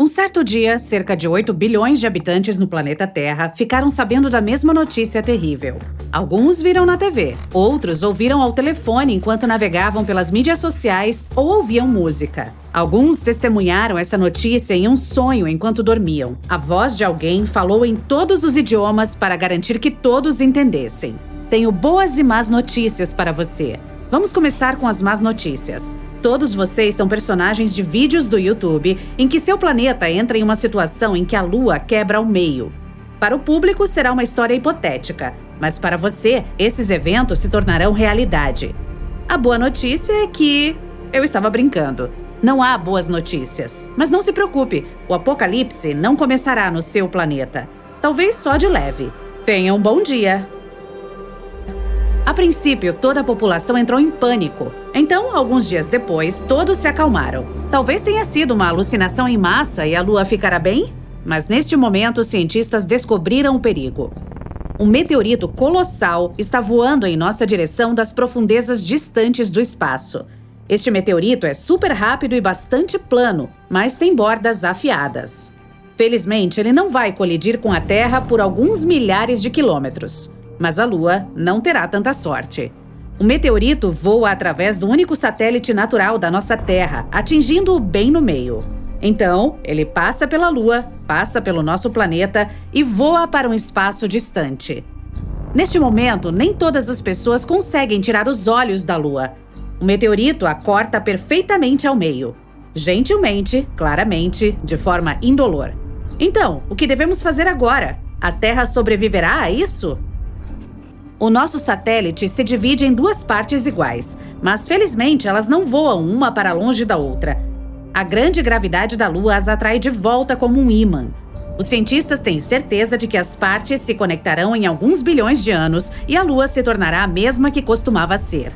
certo dia, cerca de 8 bilhões de habitantes no planeta Terra ficaram sabendo da mesma notícia terrível. Alguns viram na TV, outros ouviram ao telefone enquanto navegavam pelas mídias sociais ou ouviam música. Alguns testemunharam essa notícia em um sonho enquanto dormiam. A voz de alguém falou em todos os idiomas para garantir que todos entendessem. Tenho boas e más notícias para você. Vamos começar com as más notícias. Todos vocês são personagens de vídeos do YouTube em que seu planeta entra em uma situação em que a Lua quebra ao meio. Para o público será uma história hipotética, mas para você, esses eventos se tornarão realidade. A boa notícia é que... eu estava brincando. Não há boas notícias. Mas não se preocupe, o apocalipse não começará no seu planeta. Talvez só de leve. Tenha um bom dia! A princípio, toda a população entrou em pânico. Então, alguns dias depois, todos se acalmaram. Talvez tenha sido uma alucinação em massa e a Lua ficará bem? Mas neste momento, os cientistas descobriram o perigo. Um meteorito colossal está voando em nossa direção das profundezas distantes do espaço. Este meteorito é super rápido e bastante plano, mas tem bordas afiadas. Felizmente, ele não vai colidir com a Terra por alguns milhares de quilômetros. Mas a Lua não terá tanta sorte. O meteorito voa através do único satélite natural da nossa Terra, atingindo-o bem no meio. Então, ele passa pela Lua, passa pelo nosso planeta e voa para um espaço distante. Neste momento, nem todas as pessoas conseguem tirar os olhos da Lua. O meteorito a corta perfeitamente ao meio. Gentilmente, claramente, de forma indolor. Então, o que devemos fazer agora? A Terra sobreviverá a isso? O nosso satélite se divide em duas partes iguais, mas felizmente elas não voam uma para longe da outra. A grande gravidade da Lua as atrai de volta como um ímã. Os cientistas têm certeza de que as partes se conectarão em alguns bilhões de anos e a Lua se tornará a mesma que costumava ser.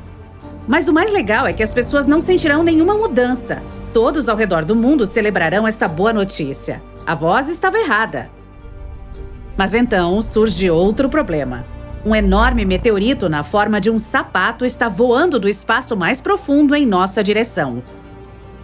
Mas o mais legal é que as pessoas não sentirão nenhuma mudança. Todos ao redor do mundo celebrarão esta boa notícia. A voz estava errada. Mas então surge outro problema. Um enorme meteorito na forma de um sapato está voando do espaço mais profundo em nossa direção.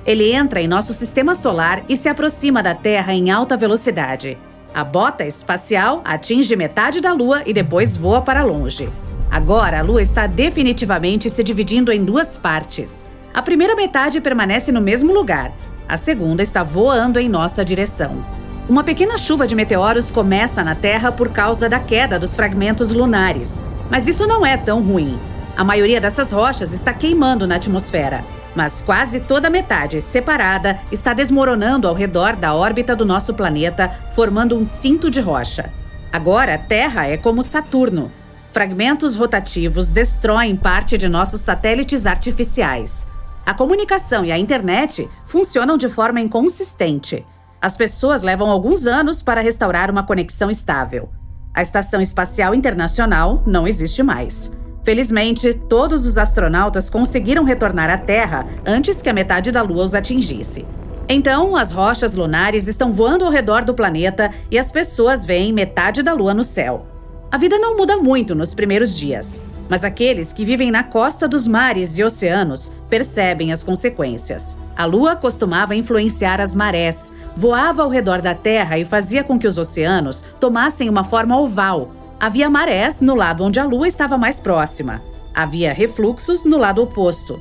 Ele entra em nosso sistema solar e se aproxima da Terra em alta velocidade. A bota espacial atinge metade da Lua e depois voa para longe. Agora, a Lua está definitivamente se dividindo em duas partes. A primeira metade permanece no mesmo lugar. A segunda está voando em nossa direção. Uma pequena chuva de meteoros começa na Terra por causa da queda dos fragmentos lunares. Mas isso não é tão ruim. A maioria dessas rochas está queimando na atmosfera. Mas quase toda a metade, separada, está desmoronando ao redor da órbita do nosso planeta, formando um cinto de rocha. Agora, a Terra é como Saturno. Fragmentos rotativos destroem parte de nossos satélites artificiais. A comunicação e a internet funcionam de forma inconsistente. As pessoas levam alguns anos para restaurar uma conexão estável. A Estação Espacial Internacional não existe mais. Felizmente, todos os astronautas conseguiram retornar à Terra antes que a metade da Lua os atingisse. Então, as rochas lunares estão voando ao redor do planeta e as pessoas veem metade da Lua no céu. A vida não muda muito nos primeiros dias, mas aqueles que vivem na costa dos mares e oceanos percebem as consequências. A Lua costumava influenciar as marés, voava ao redor da Terra e fazia com que os oceanos tomassem uma forma oval. Havia marés no lado onde a Lua estava mais próxima. Havia refluxos no lado oposto.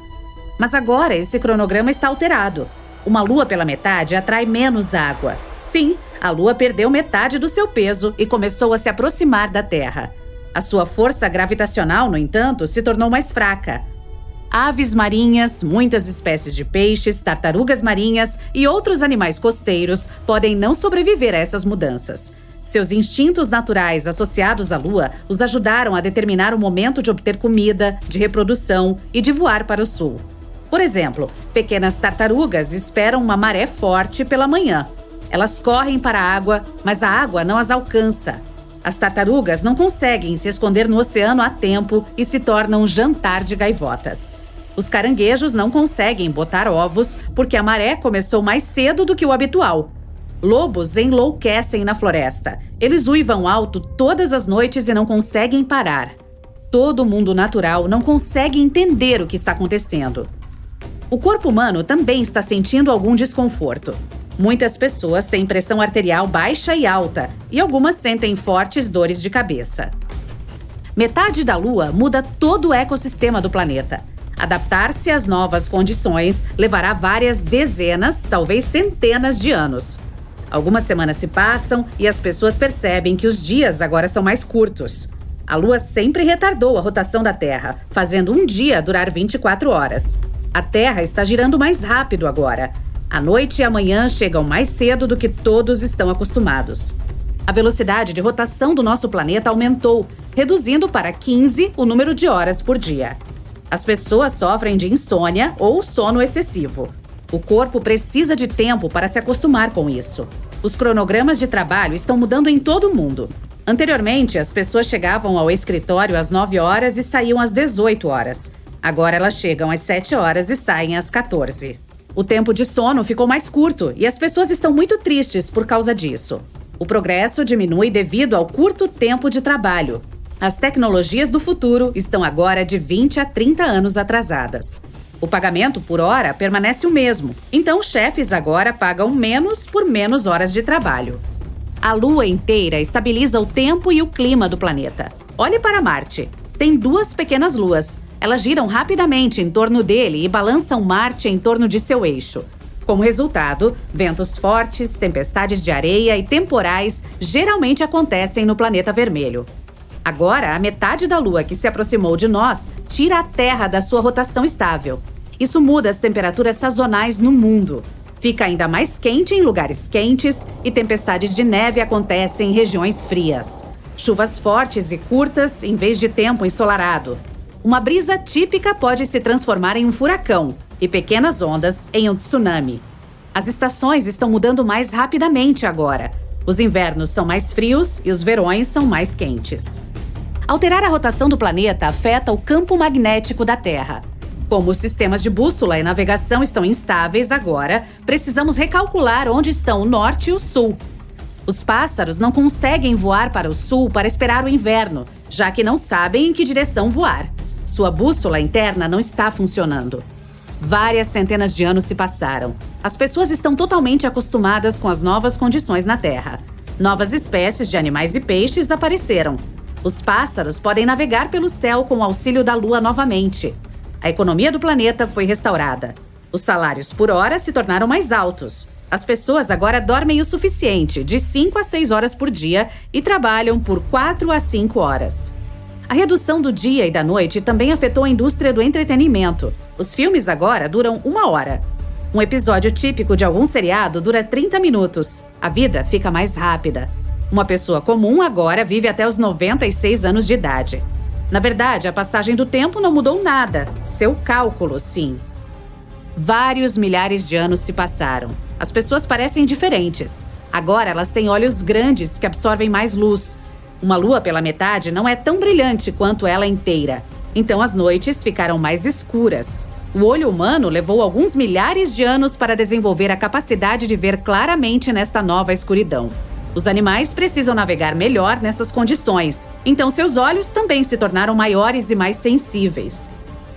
Mas agora esse cronograma está alterado. Uma Lua pela metade atrai menos água. Sim, a Lua perdeu metade do seu peso e começou a se aproximar da Terra. A sua força gravitacional, no entanto, se tornou mais fraca. Aves marinhas, muitas espécies de peixes, tartarugas marinhas e outros animais costeiros podem não sobreviver a essas mudanças. Seus instintos naturais associados à Lua os ajudaram a determinar o momento de obter comida, de reprodução e de voar para o sul. Por exemplo, pequenas tartarugas esperam uma maré forte pela manhã. Elas correm para a água, mas a água não as alcança. As tartarugas não conseguem se esconder no oceano a tempo e se tornam um jantar de gaivotas. Os caranguejos não conseguem botar ovos porque a maré começou mais cedo do que o habitual. Lobos enlouquecem na floresta. Eles uivam alto todas as noites e não conseguem parar. Todo mundo natural não consegue entender o que está acontecendo. O corpo humano também está sentindo algum desconforto. Muitas pessoas têm pressão arterial baixa e alta, e algumas sentem fortes dores de cabeça. Metade da Lua muda todo o ecossistema do planeta. Adaptar-se às novas condições levará várias dezenas, talvez centenas de anos. Algumas semanas se passam e as pessoas percebem que os dias agora são mais curtos. A Lua sempre retardou a rotação da Terra, fazendo um dia durar 24 horas. A Terra está girando mais rápido agora. A noite e a manhã chegam mais cedo do que todos estão acostumados. A velocidade de rotação do nosso planeta aumentou, reduzindo para 15 o número de horas por dia. As pessoas sofrem de insônia ou sono excessivo. O corpo precisa de tempo para se acostumar com isso. Os cronogramas de trabalho estão mudando em todo o mundo. Anteriormente, as pessoas chegavam ao escritório às 9 horas e saíam às 18 horas. Agora elas chegam às 7 horas e saem às 14. O tempo de sono ficou mais curto e as pessoas estão muito tristes por causa disso. O progresso diminui devido ao curto tempo de trabalho. As tecnologias do futuro estão agora de 20 a 30 anos atrasadas. O pagamento por hora permanece o mesmo, então os chefes agora pagam menos por menos horas de trabalho. A Lua inteira estabiliza o tempo e o clima do planeta. Olhe para Marte. Tem 2 pequenas luas. Elas giram rapidamente em torno dele e balançam Marte em torno de seu eixo. Como resultado, ventos fortes, tempestades de areia e temporais geralmente acontecem no planeta vermelho. Agora, a metade da Lua que se aproximou de nós tira a Terra da sua rotação estável. Isso muda as temperaturas sazonais no mundo. Fica ainda mais quente em lugares quentes e tempestades de neve acontecem em regiões frias. Chuvas fortes e curtas em vez de tempo ensolarado. Uma brisa típica pode se transformar em um furacão e pequenas ondas em um tsunami. As estações estão mudando mais rapidamente agora. Os invernos são mais frios e os verões são mais quentes. Alterar a rotação do planeta afeta o campo magnético da Terra. Como os sistemas de bússola e navegação estão instáveis agora, precisamos recalcular onde estão o norte e o sul. Os pássaros não conseguem voar para o sul para esperar o inverno, já que não sabem em que direção voar. Sua bússola interna não está funcionando. Várias centenas de anos se passaram. As pessoas estão totalmente acostumadas com as novas condições na Terra. Novas espécies de animais e peixes apareceram. Os pássaros podem navegar pelo céu com o auxílio da Lua novamente. A economia do planeta foi restaurada. Os salários por hora se tornaram mais altos. As pessoas agora dormem o suficiente, de 5 a 6 horas por dia, e trabalham por 4 a 5 horas. A redução do dia e da noite também afetou a indústria do entretenimento. Os filmes agora duram 1 hora. Um episódio típico de algum seriado dura 30 minutos. A vida fica mais rápida. Uma pessoa comum agora vive até os 96 anos de idade. Na verdade, a passagem do tempo não mudou nada. Seu cálculo, sim. Vários milhares de anos se passaram. As pessoas parecem diferentes. Agora elas têm olhos grandes que absorvem mais luz. Uma lua pela metade não é tão brilhante quanto ela inteira. Então as noites ficaram mais escuras. O olho humano levou alguns milhares de anos para desenvolver a capacidade de ver claramente nesta nova escuridão. Os animais precisam navegar melhor nessas condições, então seus olhos também se tornaram maiores e mais sensíveis.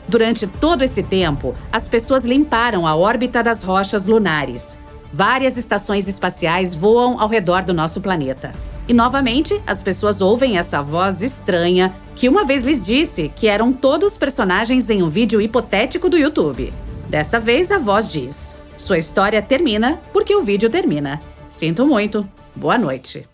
Durante todo esse tempo, as pessoas limparam a órbita das rochas lunares. Várias estações espaciais voam ao redor do nosso planeta. E, novamente, as pessoas ouvem essa voz estranha que uma vez lhes disse que eram todos personagens em um vídeo hipotético do YouTube. Desta vez, a voz diz: "Sua história termina porque o vídeo termina. Sinto muito. Boa noite."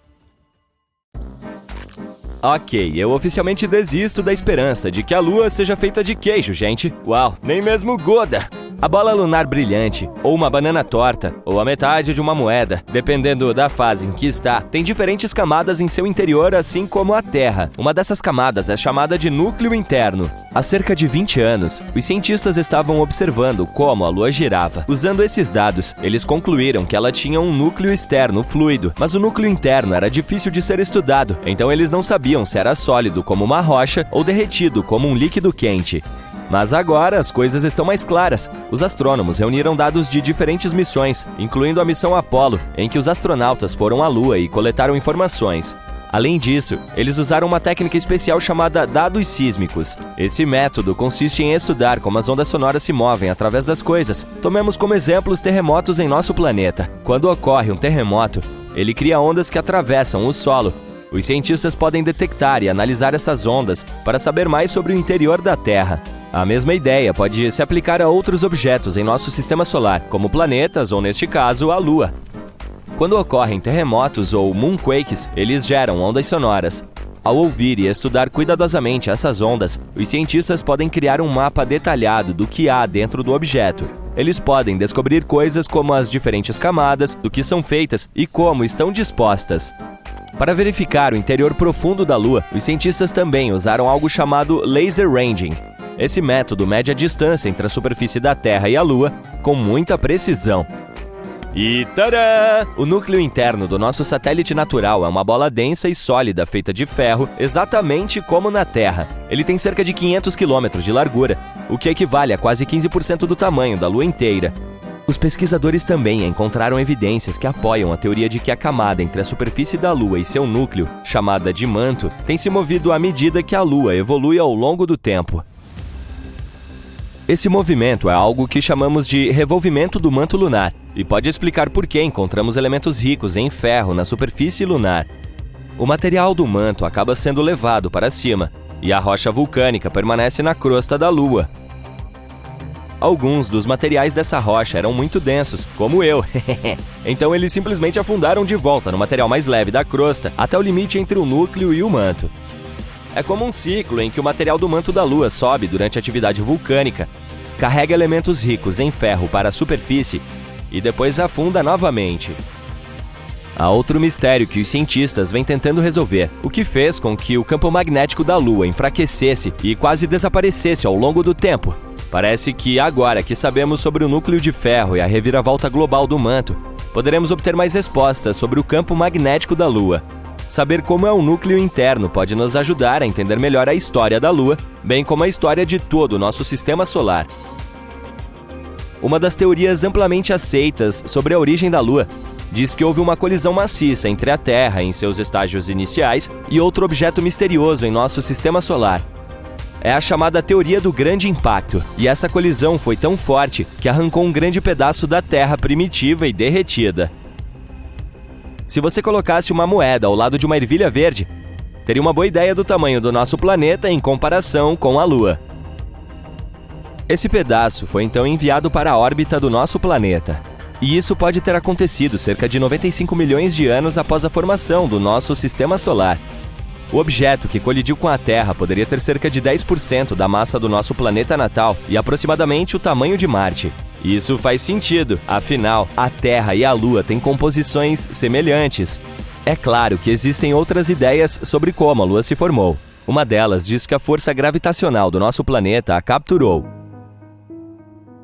Ok, eu oficialmente desisto da esperança de que a Lua seja feita de queijo, gente. Uau, nem mesmo Goda! A bola lunar brilhante, ou uma banana torta, ou a metade de uma moeda, dependendo da fase em que está, tem diferentes camadas em seu interior, assim como a Terra. Uma dessas camadas é chamada de núcleo interno. Há cerca de 20 anos, os cientistas estavam observando como a Lua girava. Usando esses dados, eles concluíram que ela tinha um núcleo externo fluido, mas o núcleo interno era difícil de ser estudado, então eles não sabiam se era sólido como uma rocha ou derretido como um líquido quente. Mas agora as coisas estão mais claras. Os astrônomos reuniram dados de diferentes missões, incluindo a missão Apollo, em que os astronautas foram à Lua e coletaram informações. Além disso, eles usaram uma técnica especial chamada dados sísmicos. Esse método consiste em estudar como as ondas sonoras se movem através das coisas. Tomemos como exemplo os terremotos em nosso planeta. Quando ocorre um terremoto, ele cria ondas que atravessam o solo. Os cientistas podem detectar e analisar essas ondas para saber mais sobre o interior da Terra. A mesma ideia pode se aplicar a outros objetos em nosso sistema solar, como planetas ou, neste caso, a Lua. Quando ocorrem terremotos ou moonquakes, eles geram ondas sonoras. Ao ouvir e estudar cuidadosamente essas ondas, os cientistas podem criar um mapa detalhado do que há dentro do objeto. Eles podem descobrir coisas como as diferentes camadas, do que são feitas e como estão dispostas. Para verificar o interior profundo da Lua, os cientistas também usaram algo chamado laser ranging. Esse método mede a distância entre a superfície da Terra e a Lua com muita precisão. E tadã! O núcleo interno do nosso satélite natural é uma bola densa e sólida feita de ferro, exatamente como na Terra. Ele tem cerca de 500 km de largura, o que equivale a quase 15% do tamanho da Lua inteira. Os pesquisadores também encontraram evidências que apoiam a teoria de que a camada entre a superfície da Lua e seu núcleo, chamada de manto, tem se movido à medida que a Lua evolui ao longo do tempo. Esse movimento é algo que chamamos de revolvimento do manto lunar e pode explicar por que encontramos elementos ricos em ferro na superfície lunar. O material do manto acaba sendo levado para cima e a rocha vulcânica permanece na crosta da Lua. Alguns dos materiais dessa rocha eram muito densos, como eu. Então eles simplesmente afundaram de volta no material mais leve da crosta até o limite entre o núcleo e o manto. É como um ciclo em que o material do manto da Lua sobe durante a atividade vulcânica, carrega elementos ricos em ferro para a superfície e depois afunda novamente. Há outro mistério que os cientistas vêm tentando resolver, o que fez com que o campo magnético da Lua enfraquecesse e quase desaparecesse ao longo do tempo. Parece que agora que sabemos sobre o núcleo de ferro e a reviravolta global do manto, poderemos obter mais respostas sobre o campo magnético da Lua. Saber como é o núcleo interno pode nos ajudar a entender melhor a história da Lua, bem como a história de todo o nosso sistema solar. Uma das teorias amplamente aceitas sobre a origem da Lua diz que houve uma colisão maciça entre a Terra em seus estágios iniciais e outro objeto misterioso em nosso sistema solar. É a chamada teoria do grande impacto, e essa colisão foi tão forte que arrancou um grande pedaço da Terra primitiva e derretida. Se você colocasse uma moeda ao lado de uma ervilha verde, teria uma boa ideia do tamanho do nosso planeta em comparação com a Lua. Esse pedaço foi então enviado para a órbita do nosso planeta. E isso pode ter acontecido cerca de 95 milhões de anos após a formação do nosso sistema solar. O objeto que colidiu com a Terra poderia ter cerca de 10% da massa do nosso planeta natal e aproximadamente o tamanho de Marte. Isso faz sentido, afinal, a Terra e a Lua têm composições semelhantes. É claro que existem outras ideias sobre como a Lua se formou. Uma delas diz que a força gravitacional do nosso planeta a capturou.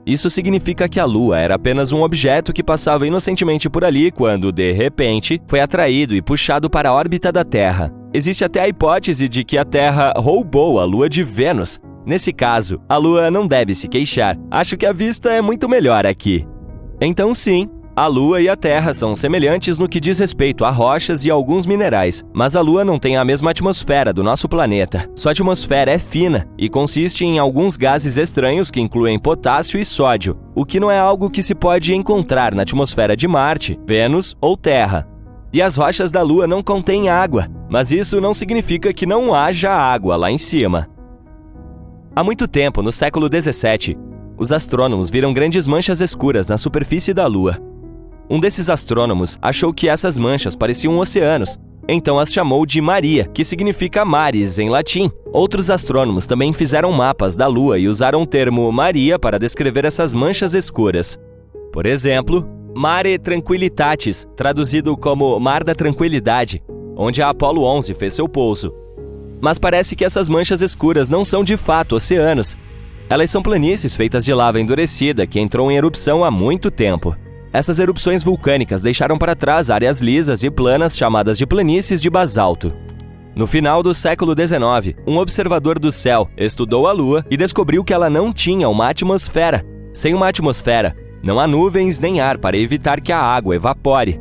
Isso significa que a Lua era apenas um objeto que passava inocentemente por ali quando, de repente, foi atraído e puxado para a órbita da Terra. Existe até a hipótese de que a Terra roubou a Lua de Vênus. Nesse caso, a Lua não deve se queixar. Acho que a vista é muito melhor aqui. Então sim, a Lua e a Terra são semelhantes no que diz respeito a rochas e alguns minerais, mas a Lua não tem a mesma atmosfera do nosso planeta. Sua atmosfera é fina e consiste em alguns gases estranhos que incluem potássio e sódio, o que não é algo que se pode encontrar na atmosfera de Marte, Vênus ou Terra. E as rochas da Lua não contêm água, mas isso não significa que não haja água lá em cima. Há muito tempo, no século 17, os astrônomos viram grandes manchas escuras na superfície da Lua. Um desses astrônomos achou que essas manchas pareciam oceanos, então as chamou de Maria, que significa mares em latim. Outros astrônomos também fizeram mapas da Lua e usaram o termo Maria para descrever essas manchas escuras. Por exemplo, Mare Tranquillitatis, traduzido como Mar da Tranquilidade, onde a Apollo 11 fez seu pouso. Mas parece que essas manchas escuras não são de fato oceanos. Elas são planícies feitas de lava endurecida que entrou em erupção há muito tempo. Essas erupções vulcânicas deixaram para trás áreas lisas e planas chamadas de planícies de basalto. No final do século XIX, um observador do céu estudou a Lua e descobriu que ela não tinha uma atmosfera. Sem uma atmosfera, não há nuvens nem ar para evitar que a água evapore.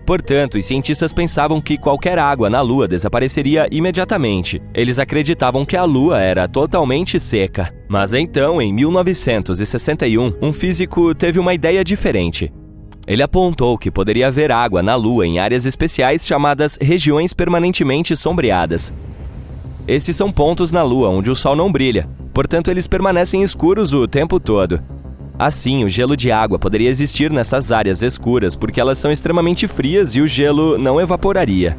Portanto, os cientistas pensavam que qualquer água na Lua desapareceria imediatamente. Eles acreditavam que a Lua era totalmente seca. Mas então, em 1961, um físico teve uma ideia diferente. Ele apontou que poderia haver água na Lua em áreas especiais chamadas regiões permanentemente sombreadas. Esses são pontos na Lua onde o Sol não brilha, portanto eles permanecem escuros o tempo todo. Assim, o gelo de água poderia existir nessas áreas escuras porque elas são extremamente frias e o gelo não evaporaria.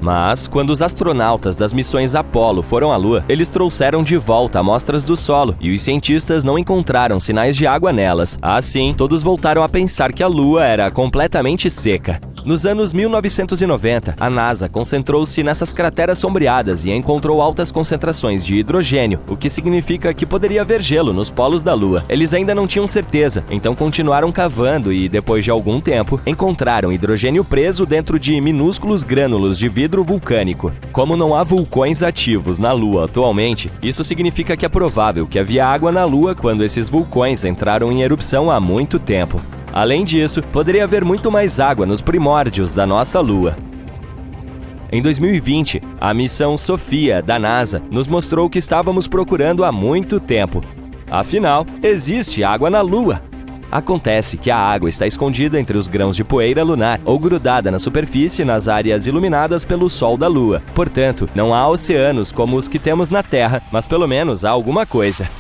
Mas, quando os astronautas das missões Apollo foram à Lua, eles trouxeram de volta amostras do solo e os cientistas não encontraram sinais de água nelas. Assim, todos voltaram a pensar que a Lua era completamente seca. Nos anos 1990, a NASA concentrou-se nessas crateras sombreadas e encontrou altas concentrações de hidrogênio, o que significa que poderia haver gelo nos polos da Lua. Eles ainda não tinham certeza, então continuaram cavando e, depois de algum tempo, encontraram hidrogênio preso dentro de minúsculos grânulos de vidro vulcânico. Como não há vulcões ativos na Lua atualmente, isso significa que é provável que havia água na Lua quando esses vulcões entraram em erupção há muito tempo. Além disso, poderia haver muito mais água nos primórdios da nossa Lua. Em 2020, a missão Sofia, da NASA, nos mostrou o que estávamos procurando há muito tempo. Afinal, existe água na Lua. Acontece que a água está escondida entre os grãos de poeira lunar ou grudada na superfície nas áreas iluminadas pelo Sol da Lua. Portanto, não há oceanos como os que temos na Terra, mas pelo menos há alguma coisa.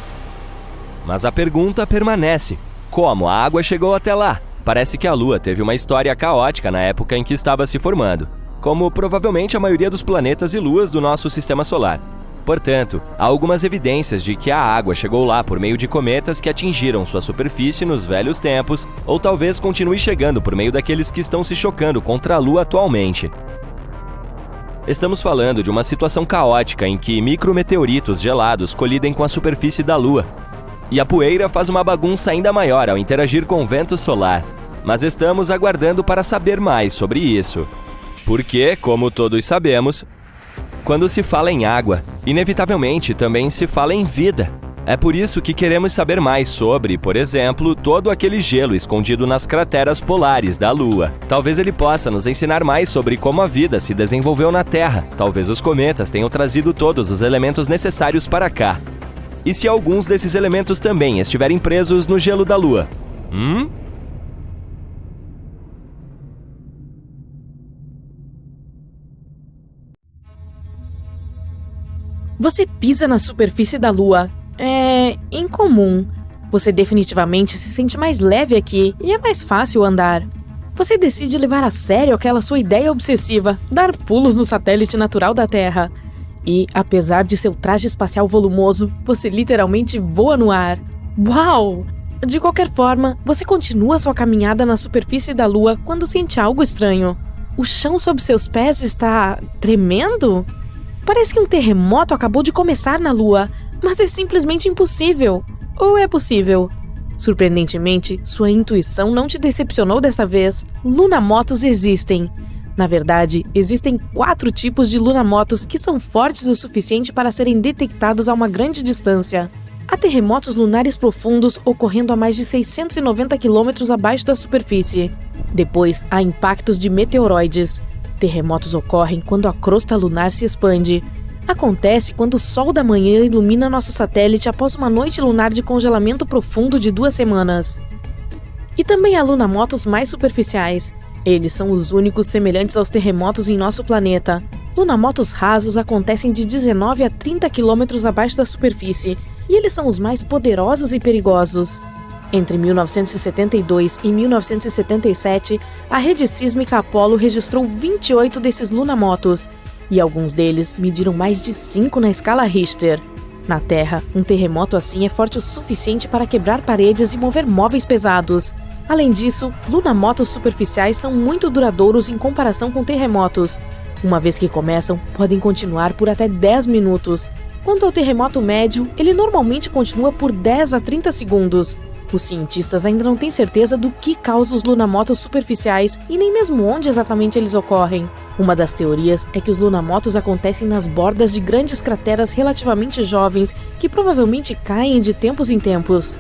Mas a pergunta permanece: como a água chegou até lá? Parece que a Lua teve uma história caótica na época em que estava se formando, como provavelmente a maioria dos planetas e luas do nosso sistema solar. Portanto, há algumas evidências de que a água chegou lá por meio de cometas que atingiram sua superfície nos velhos tempos, ou talvez continue chegando por meio daqueles que estão se chocando contra a Lua atualmente. Estamos falando de uma situação caótica em que micrometeoritos gelados colidem com a superfície da Lua, e a poeira faz uma bagunça ainda maior ao interagir com o vento solar. Mas estamos aguardando para saber mais sobre isso. Porque, como todos sabemos, quando se fala em água, inevitavelmente também se fala em vida. É por isso que queremos saber mais sobre, por exemplo, todo aquele gelo escondido nas crateras polares da Lua. Talvez ele possa nos ensinar mais sobre como a vida se desenvolveu na Terra. Talvez os cometas tenham trazido todos os elementos necessários para cá. E se alguns desses elementos também estiverem presos no gelo da Lua? Você pisa na superfície da Lua. É incomum. Você definitivamente se sente mais leve aqui e é mais fácil andar. Você decide levar a sério aquela sua ideia obsessiva, dar pulos no satélite natural da Terra. E, apesar de seu traje espacial volumoso, você literalmente voa no ar. Uau! De qualquer forma, você continua sua caminhada na superfície da Lua quando sente algo estranho. O chão sob seus pés está tremendo? Parece que um terremoto acabou de começar na Lua, mas é simplesmente impossível. Ou é possível? Surpreendentemente, sua intuição não te decepcionou desta vez. Lunamotos existem. Na verdade, existem 4 tipos de lunamotos que são fortes o suficiente para serem detectados a uma grande distância. Há terremotos lunares profundos ocorrendo a mais de 690 km abaixo da superfície. Depois, há impactos de meteoroides. Terremotos ocorrem quando a crosta lunar se expande. Acontece quando o sol da manhã ilumina nosso satélite após uma noite lunar de congelamento profundo de 2 semanas. E também há lunamotos mais superficiais. Eles são os únicos semelhantes aos terremotos em nosso planeta. Lunamotos rasos acontecem de 19 a 30 km abaixo da superfície, e eles são os mais poderosos e perigosos. Entre 1972 e 1977, a rede sísmica Apollo registrou 28 desses lunamotos, e alguns deles mediram mais de 5 na escala Richter. Na Terra, um terremoto assim é forte o suficiente para quebrar paredes e mover móveis pesados. Além disso, lunamotos superficiais são muito duradouros em comparação com terremotos. Uma vez que começam, podem continuar por até 10 minutos. Quanto ao terremoto médio, ele normalmente continua por 10 a 30 segundos. Os cientistas ainda não têm certeza do que causa os lunamotos superficiais e nem mesmo onde exatamente eles ocorrem. Uma das teorias é que os lunamotos acontecem nas bordas de grandes crateras relativamente jovens que provavelmente caem de tempos em tempos.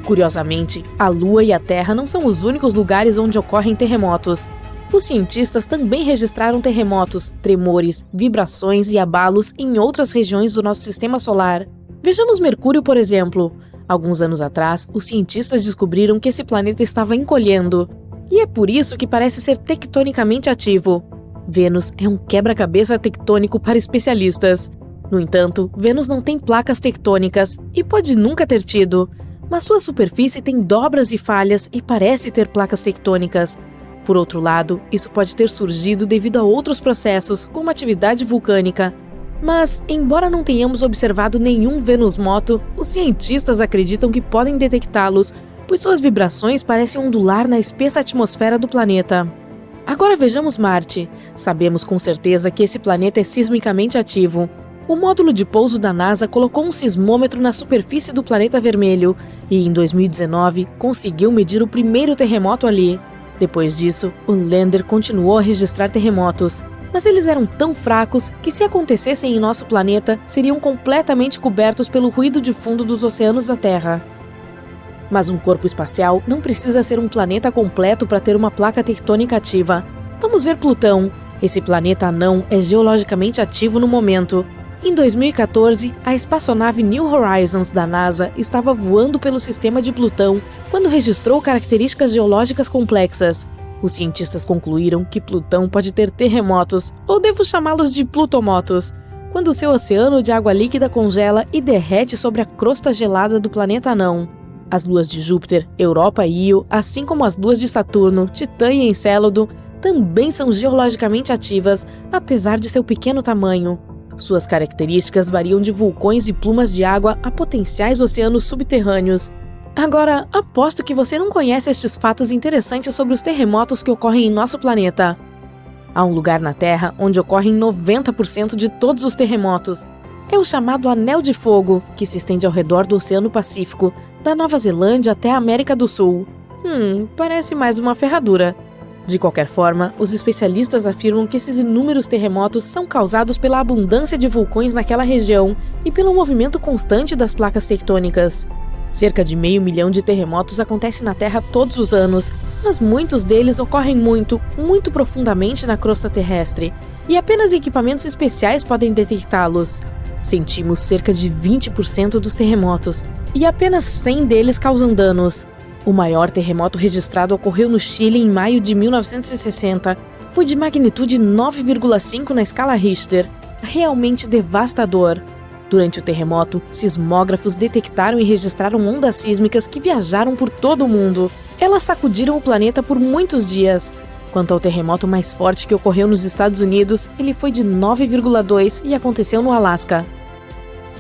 Curiosamente, a Lua e a Terra não são os únicos lugares onde ocorrem terremotos. Os cientistas também registraram terremotos, tremores, vibrações e abalos em outras regiões do nosso sistema solar. Vejamos Mercúrio, por exemplo. Alguns anos atrás, os cientistas descobriram que esse planeta estava encolhendo, e é por isso que parece ser tectonicamente ativo. Vênus é um quebra-cabeça tectônico para especialistas. No entanto, Vênus não tem placas tectônicas e pode nunca ter tido, mas sua superfície tem dobras e falhas e parece ter placas tectônicas. Por outro lado, isso pode ter surgido devido a outros processos, como atividade vulcânica. Mas, embora não tenhamos observado nenhum Vênus moto, os cientistas acreditam que podem detectá-los, pois suas vibrações parecem ondular na espessa atmosfera do planeta. Agora vejamos Marte. Sabemos com certeza que esse planeta é sismicamente ativo. O módulo de pouso da NASA colocou um sismômetro na superfície do planeta vermelho e, em 2019, conseguiu medir o primeiro terremoto ali. Depois disso, o lander continuou a registrar terremotos, mas eles eram tão fracos que, se acontecessem em nosso planeta, seriam completamente cobertos pelo ruído de fundo dos oceanos da Terra. Mas um corpo espacial não precisa ser um planeta completo para ter uma placa tectônica ativa. Vamos ver Plutão. Esse planeta anão é geologicamente ativo no momento. Em 2014, a espaçonave New Horizons da NASA estava voando pelo sistema de Plutão quando registrou características geológicas complexas. Os cientistas concluíram que Plutão pode ter terremotos, ou devo chamá-los de plutomotos, quando seu oceano de água líquida congela e derrete sobre a crosta gelada do planeta anão. As luas de Júpiter, Europa e Io, assim como as luas de Saturno, Titã e Encélado, também são geologicamente ativas, apesar de seu pequeno tamanho. Suas características variam de vulcões e plumas de água a potenciais oceanos subterrâneos. Agora, aposto que você não conhece estes fatos interessantes sobre os terremotos que ocorrem em nosso planeta. Há um lugar na Terra onde ocorrem 90% de todos os terremotos. É o chamado Anel de Fogo, que se estende ao redor do Oceano Pacífico, da Nova Zelândia até a América do Sul. Parece mais uma ferradura. De qualquer forma, os especialistas afirmam que esses inúmeros terremotos são causados pela abundância de vulcões naquela região e pelo movimento constante das placas tectônicas. Cerca de 500 mil de terremotos acontecem na Terra todos os anos, mas muitos deles ocorrem muito profundamente na crosta terrestre, e apenas equipamentos especiais podem detectá-los. Sentimos cerca de 20% dos terremotos, e apenas 100 deles causam danos. O maior terremoto registrado ocorreu no Chile em maio de 1960. Foi de magnitude 9,5 na escala Richter. Realmente devastador. Durante o terremoto, sismógrafos detectaram e registraram ondas sísmicas que viajaram por todo o mundo. Elas sacudiram o planeta por muitos dias. Quanto ao terremoto mais forte que ocorreu nos Estados Unidos, ele foi de 9,2 e aconteceu no Alasca.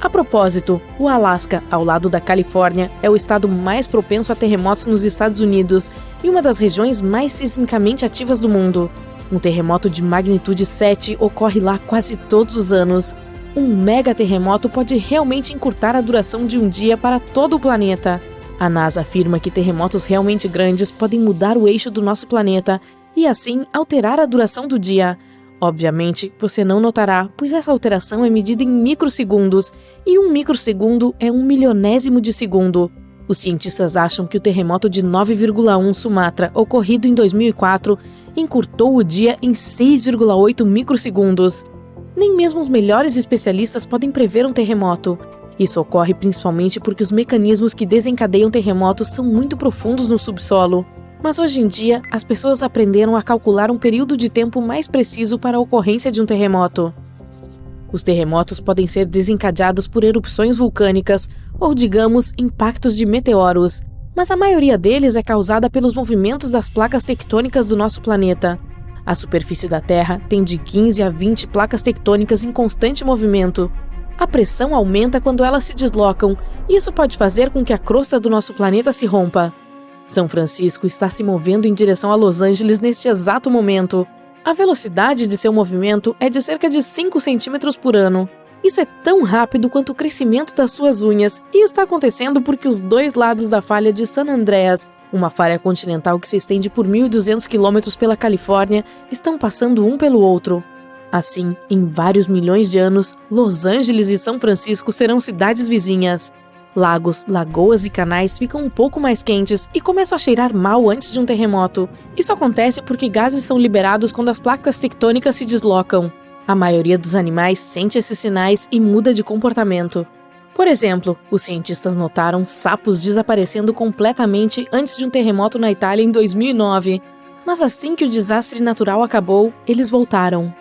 A propósito, o Alasca, ao lado da Califórnia, é o estado mais propenso a terremotos nos Estados Unidos e uma das regiões mais sismicamente ativas do mundo. Um terremoto de magnitude 7 ocorre lá quase todos os anos. Um mega terremoto pode realmente encurtar a duração de um dia para todo o planeta. A NASA afirma que terremotos realmente grandes podem mudar o eixo do nosso planeta e, assim, alterar a duração do dia. Obviamente, você não notará, pois essa alteração é medida em microsegundos, e um microsegundo é 1/1000º de segundo. Os cientistas acham que o terremoto de 9,1 Sumatra, ocorrido em 2004, encurtou o dia em 6,8 microsegundos. Nem mesmo os melhores especialistas podem prever um terremoto. Isso ocorre principalmente porque os mecanismos que desencadeiam terremotos são muito profundos no subsolo. Mas hoje em dia, as pessoas aprenderam a calcular um período de tempo mais preciso para a ocorrência de um terremoto. Os terremotos podem ser desencadeados por erupções vulcânicas ou, digamos, impactos de meteoros, mas a maioria deles é causada pelos movimentos das placas tectônicas do nosso planeta. A superfície da Terra tem de 15 a 20 placas tectônicas em constante movimento. A pressão aumenta quando elas se deslocam, e isso pode fazer com que a crosta do nosso planeta se rompa. São Francisco está se movendo em direção a Los Angeles neste exato momento. A velocidade de seu movimento é de cerca de 5 centímetros por ano. Isso é tão rápido quanto o crescimento das suas unhas, e está acontecendo porque os dois lados da falha de San Andreas, uma falha continental que se estende por 1.200 quilômetros pela Califórnia, estão passando um pelo outro. Assim, em vários milhões de anos, Los Angeles e São Francisco serão cidades vizinhas. Lagos, lagoas e canais ficam um pouco mais quentes e começam a cheirar mal antes de um terremoto. Isso acontece porque gases são liberados quando as placas tectônicas se deslocam. A maioria dos animais sente esses sinais e muda de comportamento. Por exemplo, os cientistas notaram sapos desaparecendo completamente antes de um terremoto na Itália em 2009. Mas assim que o desastre natural acabou, eles voltaram.